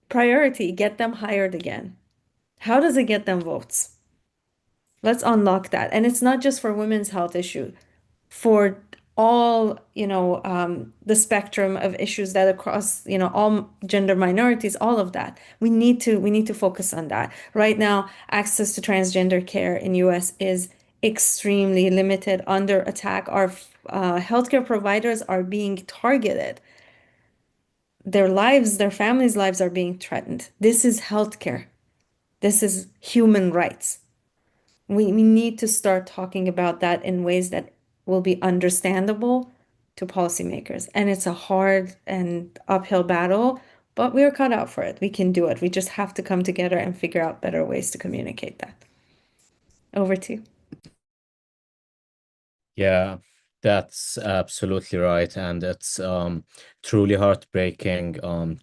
priority get them hired again? How does it get them votes? Let's unlock that. And it's not just for women's health issue, for all, the spectrum of issues that across, all gender minorities, all of that. We need to focus on that. Right now, access to transgender care in US is extremely limited, under attack. Our healthcare providers are being targeted. Their lives, their families' lives are being threatened. This is healthcare. This is human rights. We need to start talking about that in ways that will be understandable to policymakers. And it's a hard and uphill battle, but we're cut out for it. We can do it. We just have to come together and figure out better ways to communicate that. Over to you. Yeah, that's absolutely right. And it's truly heartbreaking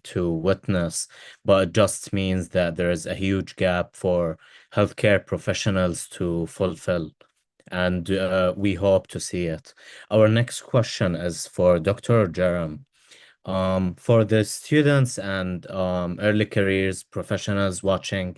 to witness, but it just means that there is a huge gap for healthcare professionals to fulfill. And we hope to see it. Our next question is for Dr. Jerem. For the students and early careers professionals watching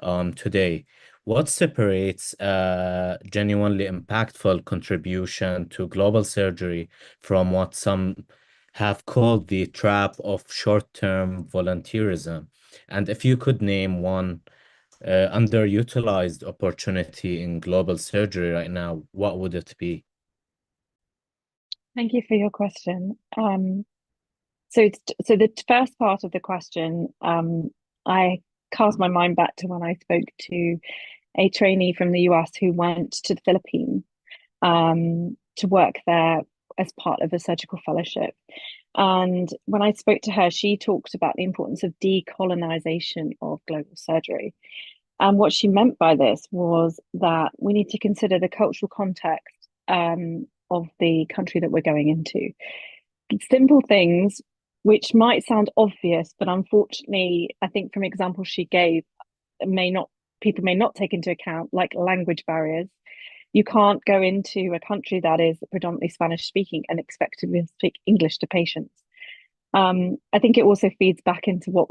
today, what separates a genuinely impactful contribution to global surgery from what some have called the trap of short-term volunteerism? And if you could name one underutilized opportunity in global surgery right now, what would it be? Thank you for your question. So the first part of the question, I cast my mind back to when I spoke to a trainee from the US who went to the Philippines to work there as part of a surgical fellowship. And when I spoke to her, she talked about the importance of decolonization of global surgery. And what she meant by this was that we need to consider the cultural context of the country that we're going into. Simple things which might sound obvious, but unfortunately, I think from examples she gave, people may not take into account, like language barriers. You can't go into a country that is predominantly Spanish speaking and expect to speak English to patients. I think it also feeds back into what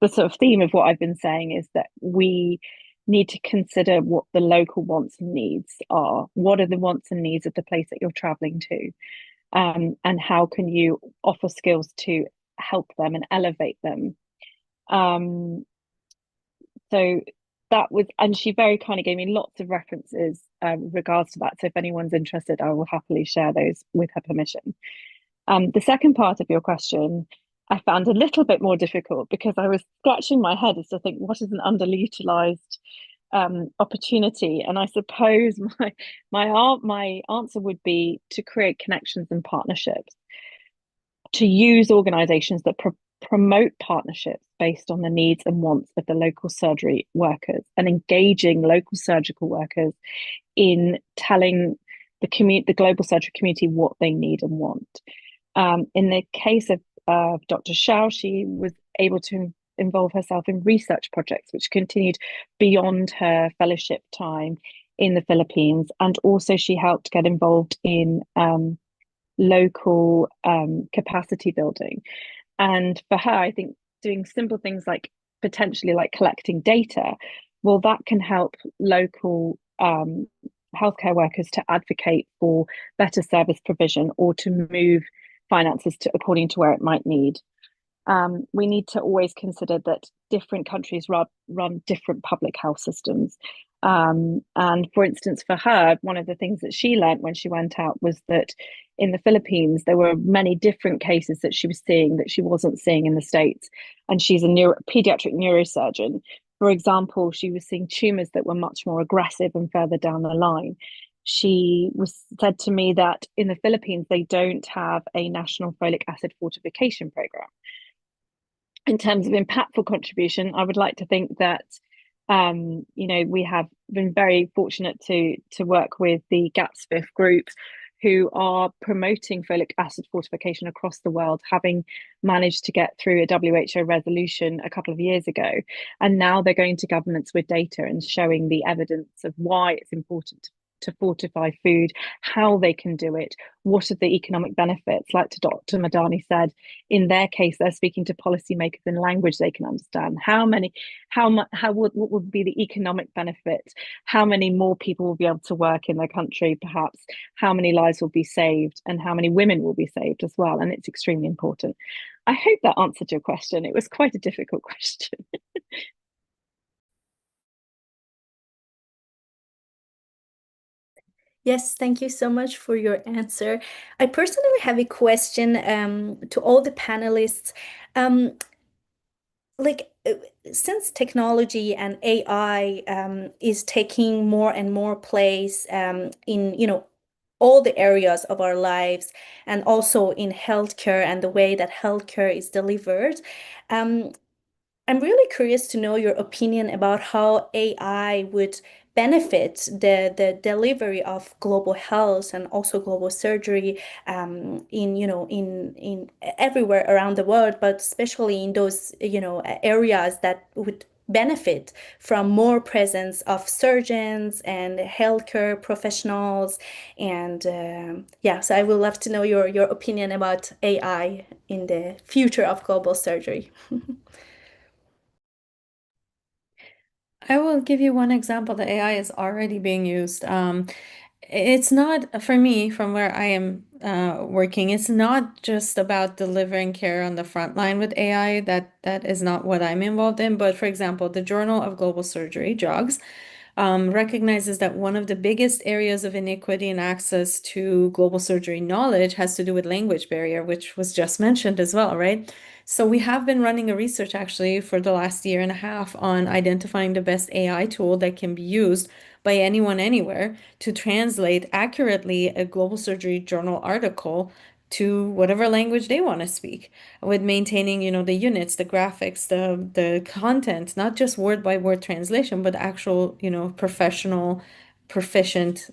the sort of theme of what I've been saying is that we need to consider what the local wants and needs are. What are the wants and needs of the place that you're traveling to? And how can you offer skills to help them and elevate them? So that was, and she very kindly gave me lots of references with regards to that. So if anyone's interested, I will happily share those with her permission. The second part of your question, I found a little bit more difficult because I was scratching my head as to think, what is an underutilized opportunity? And I suppose my answer would be to create connections and partnerships, to use organizations that promote partnerships based on the needs and wants of the local surgery workers, and engaging local surgical workers in telling the global surgery community what they need and want. In the case of Dr. Shao, she was able to involve herself in research projects which continued beyond her fellowship time in the Philippines, and also she helped get involved in local capacity building. And for her, I think doing simple things like potentially like collecting data, well, that can help local healthcare workers to advocate for better service provision or to move finances to according to where it might need. We need to always consider that different countries run different public health systems. And for instance, for her, one of the things that she learned when she went out was that in the Philippines, there were many different cases that she was seeing that she wasn't seeing in the States. And she's a pediatric neurosurgeon. For example, she was seeing tumors that were much more aggressive and further down the line. She said to me that in the Philippines, they don't have a national folic acid fortification program. In terms of impactful contribution, I would like to think that we have been very fortunate to work with the GATSFIF group, who are promoting folic acid fortification across the world, having managed to get through a WHO resolution a couple of years ago. And now they're going to governments with data and showing the evidence of why it's important to fortify food, how they can do it, what are the economic benefits. Like Dr. Madani said, in their case, they're speaking to policymakers in language they can understand. What would be the economic benefit? How many more people will be able to work in their country, perhaps? How many lives will be saved, and how many women will be saved as well? And it's extremely important. I hope that answered your question. It was quite a difficult question. Yes, thank you so much for your answer. I personally have a question to all the panelists. Since technology and AI is taking more and more place in all the areas of our lives, and also in healthcare and the way that healthcare is delivered, I'm really curious to know your opinion about how AI would benefit the delivery of global health and also global surgery in everywhere around the world, but especially in those areas that would benefit from more presence of surgeons and healthcare professionals. And so I would love to know your opinion about AI in the future of global surgery. I will give you one example that AI is already being used. It's not, for me, from where I am working, it's not just about delivering care on the front line with AI. That is not what I'm involved in. But for example, the Journal of Global Surgery, JOGS, recognizes that one of the biggest areas of inequity in access to global surgery knowledge has to do with language barrier, which was just mentioned as well, right? So we have been running a research actually for the last year and a half on identifying the best AI tool that can be used by anyone anywhere to translate accurately a global surgery journal article to whatever language they want to speak, with maintaining, the units, the graphics, the content, not just word by word translation, but actual, professional, proficient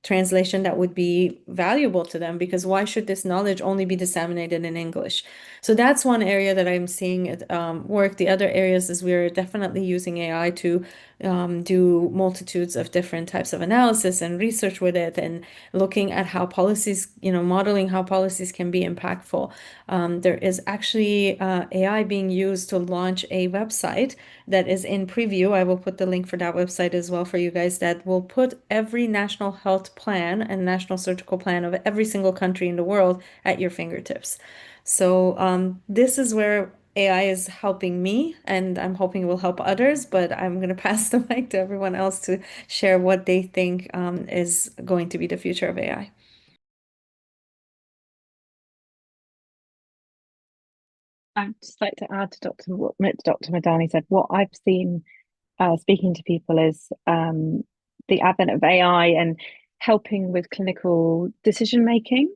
translation that would be valuable to them, because why should this knowledge only be disseminated in English? So that's one area that I'm seeing it work. The other areas is we're definitely using AI to do multitudes of different types of analysis and research with it, and looking at how policies, modeling how policies can be impactful. There is actually AI being used to launch a website that is in preview. I will put the link for that website as well for you guys, that will put every national health plan and national surgical plan of every single country in the world at your fingertips. So this is where AI is helping me, and I'm hoping it will help others, but I'm going to pass the mic to everyone else to share what they think is going to be the future of AI. I'd just like to add to what Dr. Madani said. What I've seen speaking to people is the advent of AI and helping with clinical decision making,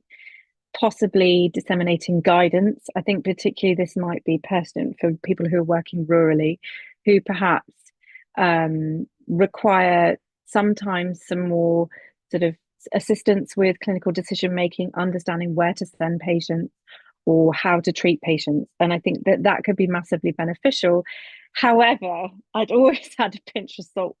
possibly disseminating guidance. I think particularly this might be pertinent for people who are working rurally, who perhaps require sometimes some more sort of assistance with clinical decision making, understanding where to send patients or how to treat patients. And I think that that could be massively beneficial. However, I'd always had a pinch of salt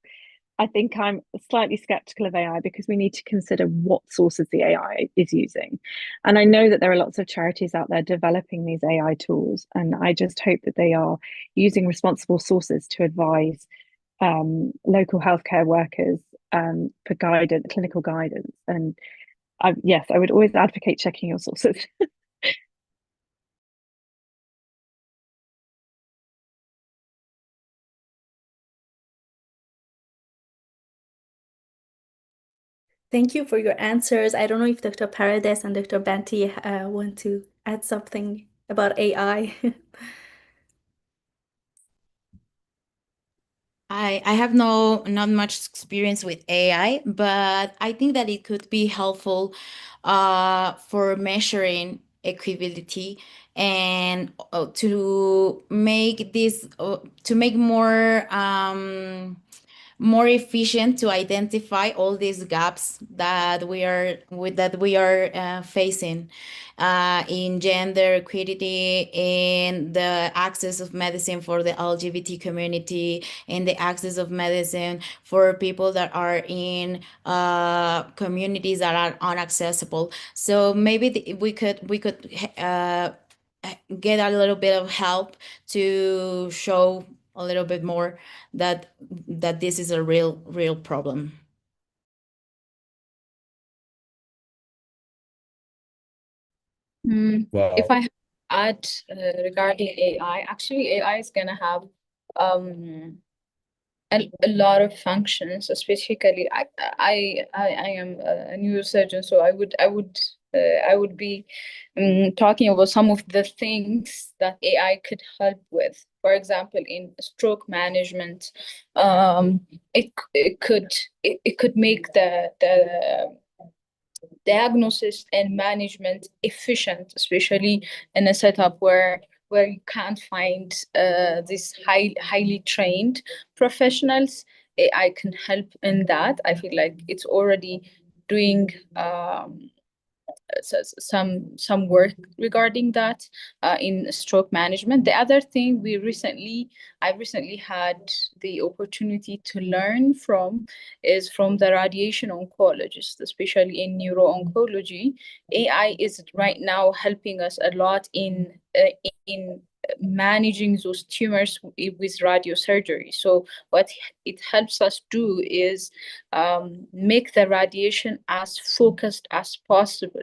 I think I'm slightly skeptical of AI because we need to consider what sources the AI is using. And I know that there are lots of charities out there developing these AI tools, and I just hope that they are using responsible sources to advise local healthcare workers for guidance, clinical guidance. And yes, I would always advocate checking your sources. Thank you for your answers. I don't know if Dr. Paradis and Dr. Banti want to add something about AI. I have not much experience with AI, but I think that it could be helpful for measuring equability and to make this to make more efficient to identify all these gaps that we are facing in gender equality, in the access of medicine for the LGBT community, in the access of medicine for people that are in communities that are inaccessible. So maybe we could get a little bit of help to show a little bit more that this is a real problem. If Wow. I add regarding AI, actually AI is gonna have a lot of functions, especially I am a neurosurgeon, so I would be talking about some of the things that AI could help with. For example, in stroke management, it could make the diagnosis and management efficient, especially in a setup where you can't find these highly trained professionals. AI can help in that. I feel like it's already doing some work regarding that in stroke management. The other thing I recently had the opportunity to learn from is from the radiation oncologist, especially in neuro-oncology. AI is right now helping us a lot in managing those tumors with radiosurgery. So what it helps us do is make the radiation as focused as possible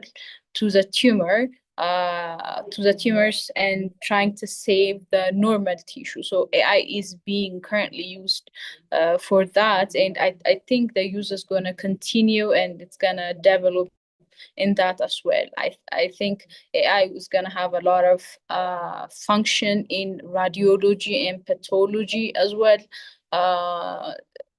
to the tumor, to the tumors, and trying to save the normal tissue. So AI is being currently used for that, and I think the use is going to continue and it's going to develop in that as well. I think AI is going to have a lot of function in radiology and pathology as well.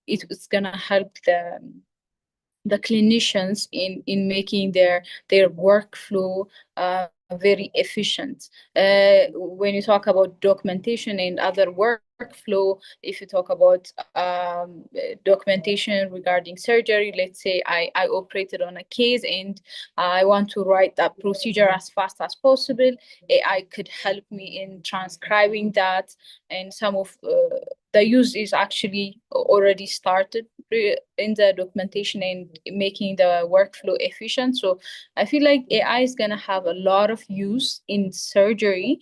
It's going to help the clinicians in making their workflow very efficient. When you talk about documentation and other workflow, if you talk about documentation regarding surgery, let's say I operated on a case and I want to write that procedure as fast as possible, AI could help me in transcribing that, and some of the use is actually already started in the documentation and making the workflow efficient. So I feel like AI is going to have a lot of use in surgery.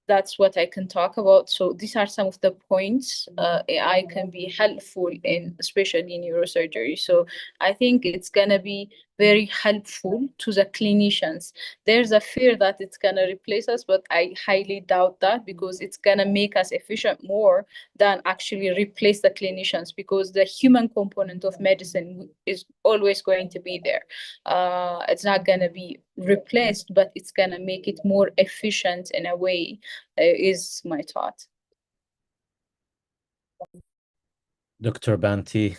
That's what I can talk about. So these are some of the points AI can be helpful in, especially in neurosurgery. So I think it's going to be very helpful to the clinicians. There's a fear that it's going to replace us, but I highly doubt that, because it's going to make us efficient more than actually replace the clinicians, because the human component of medicine is always going to be there. It's not going to be replaced, but it's going to make it more efficient in a way, is my thought. Dr. Banti,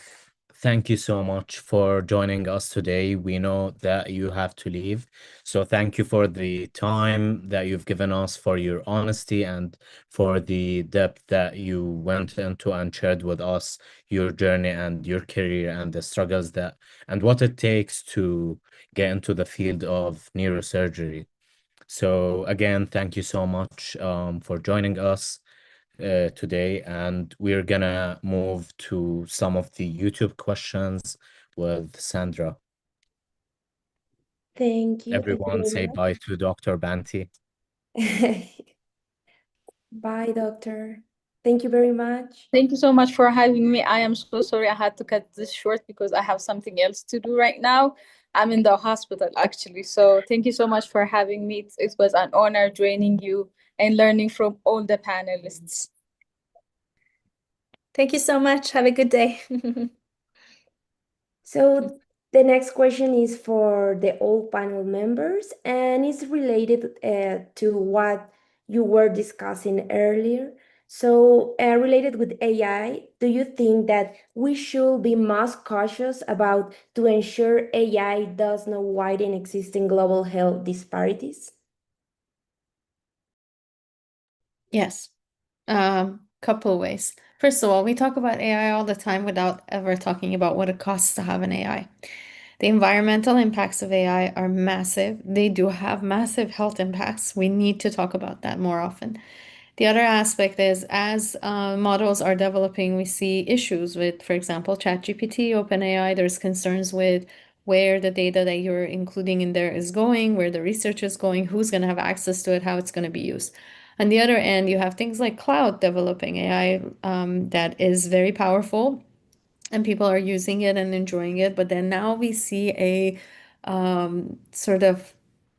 thank you so much for joining us today. We know that you have to leave, so thank you for the time that you've given us, for your honesty, and for the depth that you went into and shared with us your journey and your career and the struggles and what it takes to get into the field of neurosurgery. So again, thank you so much for joining us. today, and we're gonna move to some of the YouTube questions with Sandra. Thank you. Thank you Everyone very say much. bye to Dr. Banti. Bye, doctor. Thank you very much. Thank you so much for having me. I am so sorry I had to cut this short because I have something else to do right now. I'm in the hospital actually. So thank you so much for having me. It was an honor joining you and learning from all the panelists. Thank you so much. Have a good day. So the next question is for the all panel members, and it's related to what you were discussing earlier. So related with AI, do you think that we should be most cautious about to ensure AI does not widen existing global health disparities? Yes. Couple ways. First of all, we talk about AI all the time without ever talking about what it costs to have an AI. The environmental impacts of AI are massive. They do have massive health impacts. We need to talk about that more often. The other aspect is as models are developing, we see issues with, for example, ChatGPT, OpenAI. There's concerns with where the data that you're including in there is going, where the research is going, who's going to have access to it, how it's going to be used. On the other end, you have things like cloud developing AI that is very powerful and people are using it and enjoying it. But then now we see a sort of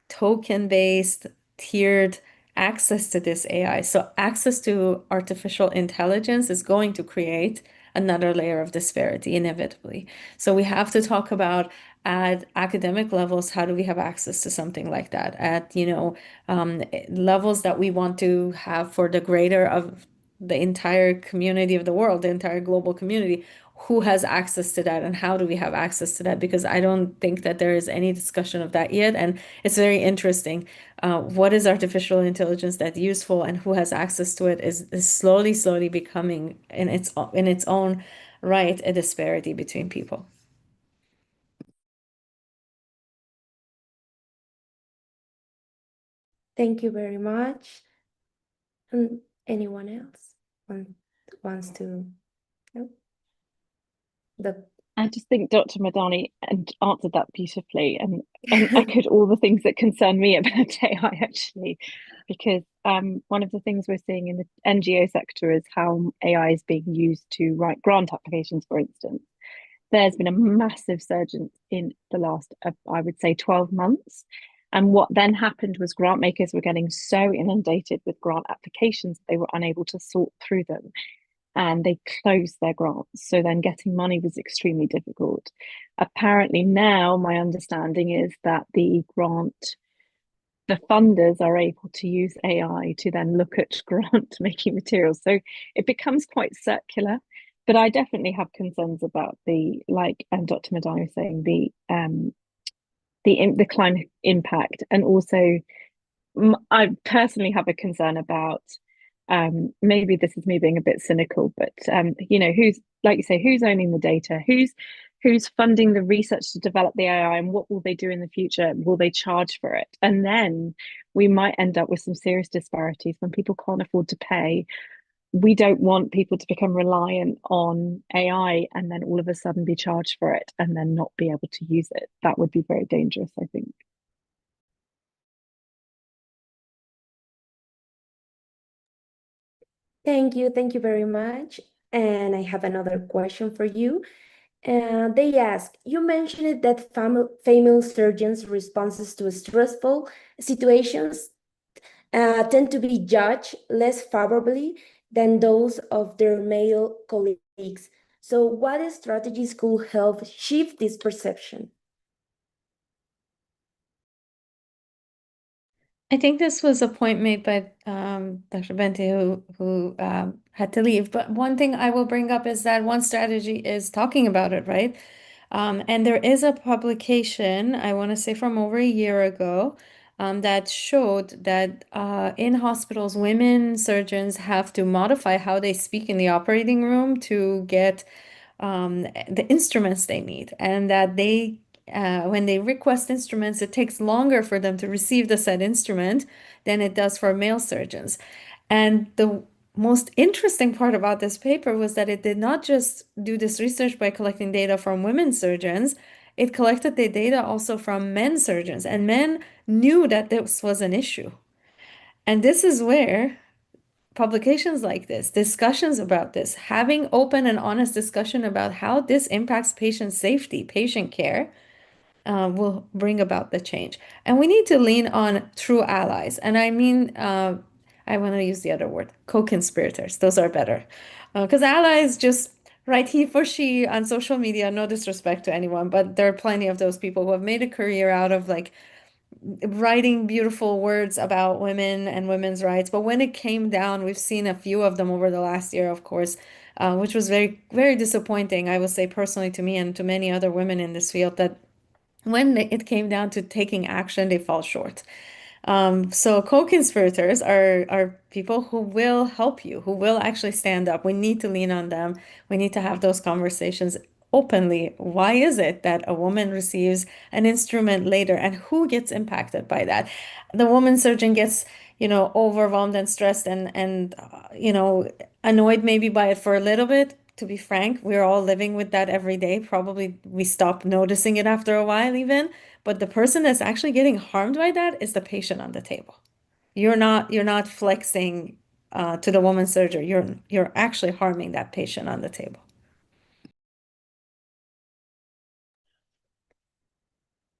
token-based tiered access to this AI. So access to artificial intelligence is going to create another layer of disparity inevitably. So we have to talk about at academic levels, how do we have access to something like that? At, levels that we want to have for the greater of the entire community of the world, the entire global community, who has access to that and how do we have access to that? Because I don't think that there is any discussion of that yet. And it's very interesting. What is artificial intelligence that's useful and who has access to it is slowly becoming in its own right a disparity between people. Thank you very much. And anyone else wants to? No? I just think Dr. Madani answered that beautifully and echoed all the things that concern me about AI actually, because one of the things we're seeing in the NGO sector is how AI is being used to write grant applications, for instance. There's been a massive surge in the last, I would say, 12 months. And what then happened was grant makers were getting so inundated with grant applications, they were unable to sort through them and they closed their grants. So then getting money was extremely difficult. Apparently now my understanding is that the funders are able to use AI to then look at grant making materials. So it becomes quite circular. But I definitely have concerns about like Dr. Madani was saying, the climate impact, and also I personally have a concern about maybe this is me being a bit cynical, but who's, like you say, who's owning the data, who's funding the research to develop the AI, and what will they do in the future? Will they charge for it? And then we might end up with some serious disparities when people can't afford to pay. We don't want people to become reliant on AI and then all of a sudden be charged for it and then not be able to use it. That would be very dangerous, I think. Thank you very much. And I have another question for you. They ask, you mentioned that female surgeons' responses to stressful situations tend to be judged less favorably than those of their male colleagues. So what strategies could help shift this perception? I think this was a point made by Dr. Bente who had to leave. But one thing I will bring up is that one strategy is talking about it, right? And there is a publication, I want to say from over a year ago, that showed that in hospitals, women surgeons have to modify how they speak in the operating room to get the instruments they need, and that when they request instruments, it takes longer for them to receive the said instrument than it does for male surgeons. And the most interesting part about this paper was that it did not just do this research by collecting data from women surgeons, it collected the data also from men surgeons, and men knew that this was an issue. And this is where publications like this, discussions about this, having open and honest discussion about how this impacts patient safety, patient care, will bring about the change. And we need to lean on true allies. And I mean, I want to use the other word, co-conspirators. Those are better. Because allies just write he for she on social media, no disrespect to anyone, but there are plenty of those people who have made a career out of like writing beautiful words about women and women's rights. But when it came down, we've seen a few of them over the last year, of course, which was very, very disappointing, I would say personally to me and to many other women in this field, that when it came down to taking action, they fall short. So co-conspirators are people who will help you, who will actually stand up. We need to lean on them. We need to have those conversations openly. Why is it that a woman receives an instrument later, and who gets impacted by that? The woman surgeon gets, overwhelmed and stressed and annoyed maybe by it for a little bit. To be frank, we're all living with that every day. Probably we stop noticing it after a while even, but the person that's actually getting harmed by that is the patient on the table. You're not flexing to the woman surgery. You're actually harming that patient on the table.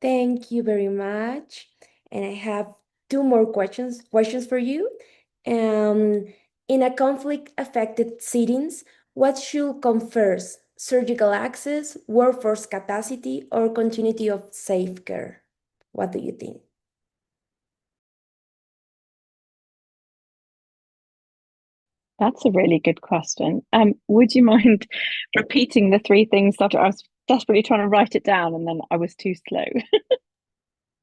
Thank you very much. And I have two more questions for you. In a conflict-affected settings, what should come first? Surgical access, workforce capacity, or continuity of safe care? What do you think? That's a really good question. Would you mind repeating the three things that I was desperately trying to write it down and then I was too slow?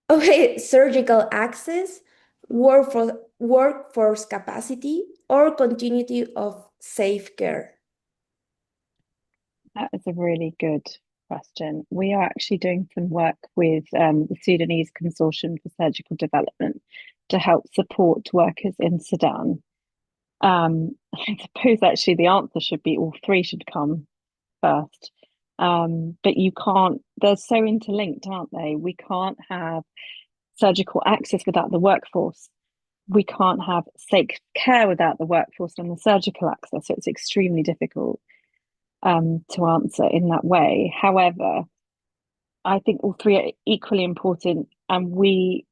Okay, surgical access, workforce capacity, or continuity of safe care? That is a really good question. We are actually doing some work with the Sudanese Consortium for Surgical Development to help support workers in Sudan. I suppose actually the answer should be all three should come first. But you can't, they're so interlinked, aren't they? We can't have surgical access without the workforce. We can't have safe care without the workforce and the surgical access. So it's extremely difficult to answer in that way. However, I think all three are equally important. And we,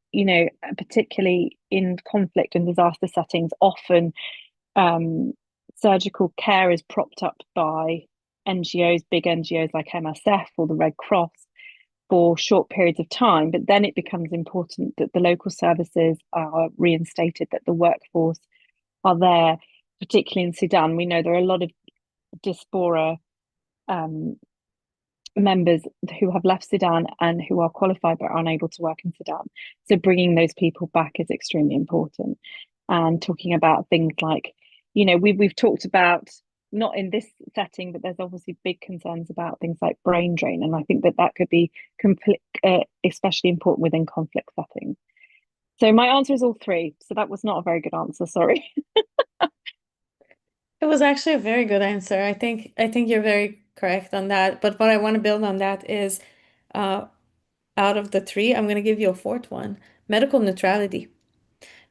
particularly in conflict and disaster settings, often surgical care is propped up by NGOs, big NGOs like MSF or the Red Cross for short periods of time. But then it becomes important that the local services are reinstated, that the workforce are there, particularly in Sudan. We know there are a lot of diaspora members who have left Sudan and who are qualified but are unable to work in Sudan. So bringing those people back is extremely important. And talking about things like, we've talked about, not in this setting, but there's obviously big concerns about things like brain drain. And I think that could be especially important within conflict settings. So my answer is all three. So that was not a very good answer, sorry. It was actually a very good answer. I think you're very correct on that. But what I want to build on that is, out of the three, I'm going to give you a fourth one: medical neutrality.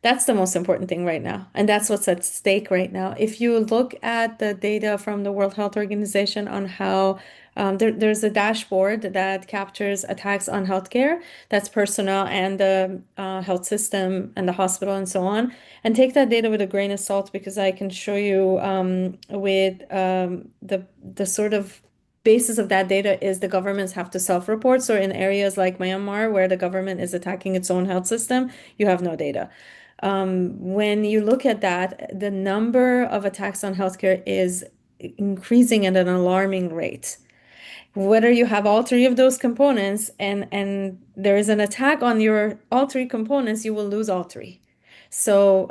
That's the most important thing right now, and that's what's at stake right now. If you look at the data from the World Health Organization on how there's a dashboard that captures attacks on healthcare, that's personnel and the health system and the hospital and so on, and take that data with a grain of salt, because I can show you with the sort of basis of that data is the governments have to self-report. So in areas like Myanmar, where the government is attacking its own health system, you have no data. When you look at that, the number of attacks on healthcare is increasing at an alarming rate. Whether you have all three of those components and there is an attack on your all three components, you will lose all three. So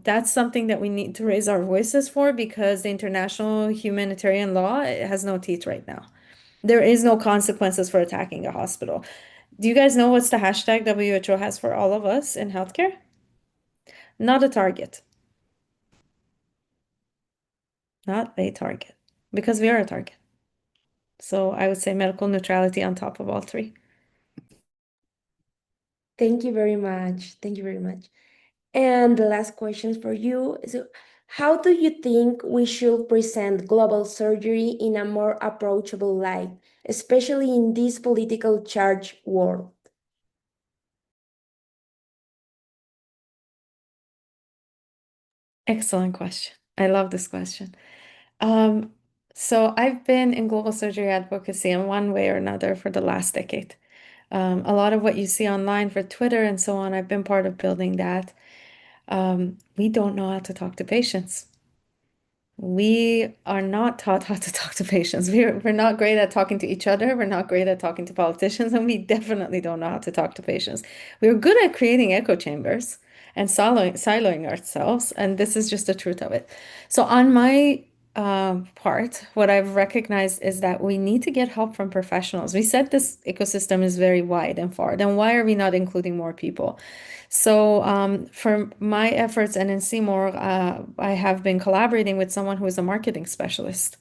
that's something that we need to raise our voices for, because the international humanitarian law has no teeth right now. There is no consequences for attacking a hospital. Do you guys know what's the hashtag WHO has for all of us in healthcare? Not a target. not a target, because we are a target. So I would say medical neutrality on top of all three. Thank you very much. Thank you very much. And the last question for you is, how do you think we should present global surgery in a more approachable light, especially in this political charged world? Excellent question. I love this question. So I've been in global surgery advocacy in one way or another for the last decade. A lot of what you see online for Twitter and so on, I've been part of building that. We don't know how to talk to patients. We are not taught how to talk to patients. We're not great at talking to each other. We're not great at talking to politicians, and we definitely don't know how to talk to patients. We're good at creating echo chambers and siloing ourselves, and this is just the truth of it. So on my part, what I've recognized is that we need to get help from professionals. We said this ecosystem is very wide and far. Then why are we not including more people? So for my efforts and in Seymour, I have been collaborating with someone who is a marketing specialist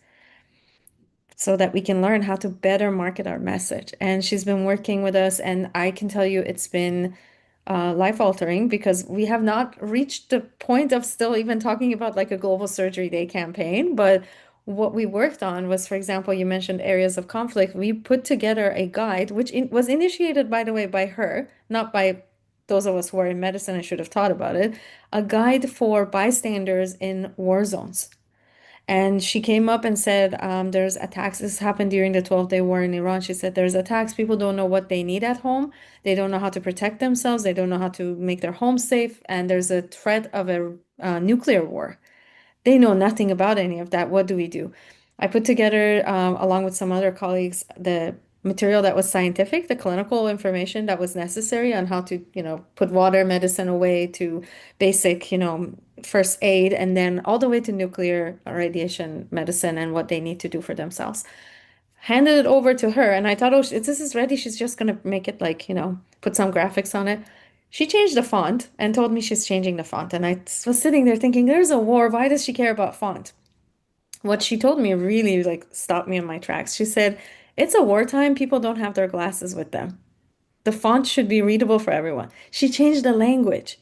so that we can learn how to better market our message. And she's been working with us, and I can tell you it's been life-altering because we have not reached the point of still even talking about like a Global Surgery Day campaign. But what we worked on was, for example, you mentioned areas of conflict. We put together a guide, which was initiated, by the way, by her, not by those of us who are in medicine and should have thought about it, a guide for bystanders in war zones. And she came up and said, there's attacks. This happened during the 12-day war in Iran. She said, there's attacks. People don't know what they need at home. They don't know how to protect themselves. They don't know how to make their home safe. And there's a threat of a nuclear war. They know nothing about any of that. What do we do? I put together, along with some other colleagues, the material that was scientific, the clinical information that was necessary on how to, put water, medicine away to basic, first aid, and then all the way to nuclear radiation medicine and what they need to do for themselves. Handed it over to her, and I thought, oh, this is ready. She's just going to make it like, put some graphics on it. She changed the font and told me she's changing the font. And I was sitting there thinking, there's a war. Why does she care about font? What she told me really like stopped me in my tracks. She said, it's a wartime. People don't have their glasses with them. The font should be readable for everyone. She changed the language.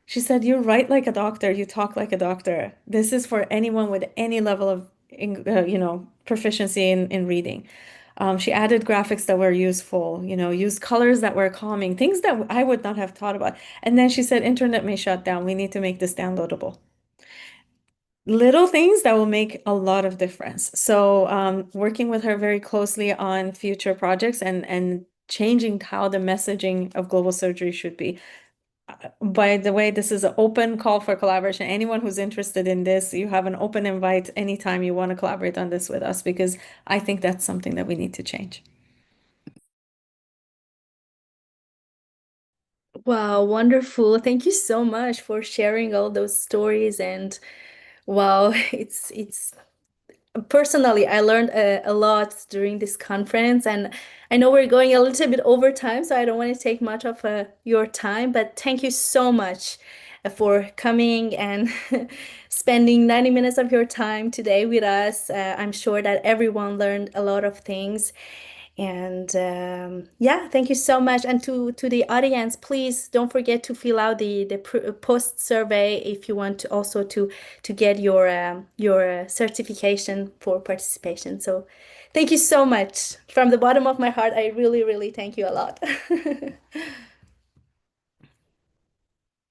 She said, you write like a doctor, you talk like a doctor. This is for anyone with any level of, proficiency in reading. She added graphics that were useful, used colors that were calming, things that I would not have thought about. And then she said, internet may shut down. We need to make this downloadable. Little things that will make a lot of difference. So working with her very closely on future projects and changing how the messaging of global surgery should be. By the way, this is an open call for collaboration. Anyone who's interested in this, you have an open invite anytime you want to collaborate on this with us, because I think that's something that we need to change. Wow, wonderful. Thank you so much for sharing all those stories. And wow, it's personally, I learned a lot during this conference, and I know we're going a little bit over time, so I don't want to take much of your time, but thank you so much for coming and spending 90 minutes of your time today with us. I'm sure that everyone learned a lot of things. And yeah, thank you so much. And to the audience, please don't forget to fill out the post survey if you want to also to get your certification for participation. So thank you so much. From the bottom of my heart, I really, really thank you a lot.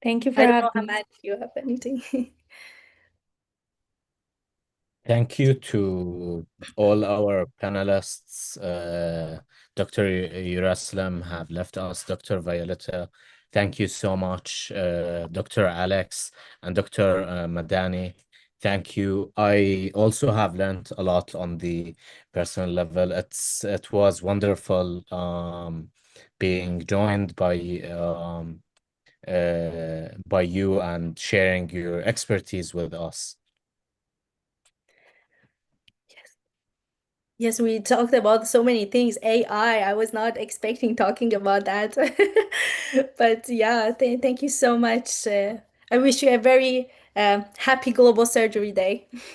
Thank you for I don't know, having me. Ahmad, if you have anything. Thank you to all our panelists. Dr. Yuraslam have left us, Dr. Violeta. Thank you so much, Dr. Alex and Dr. Madani. Thank you. I also have learned a lot on the personal level. It was wonderful being joined by you and sharing your expertise with us. Yes, we talked about so many things. AI, I was not expecting talking about that. But yeah, thank you so much. I wish you a very happy Global Surgery Day.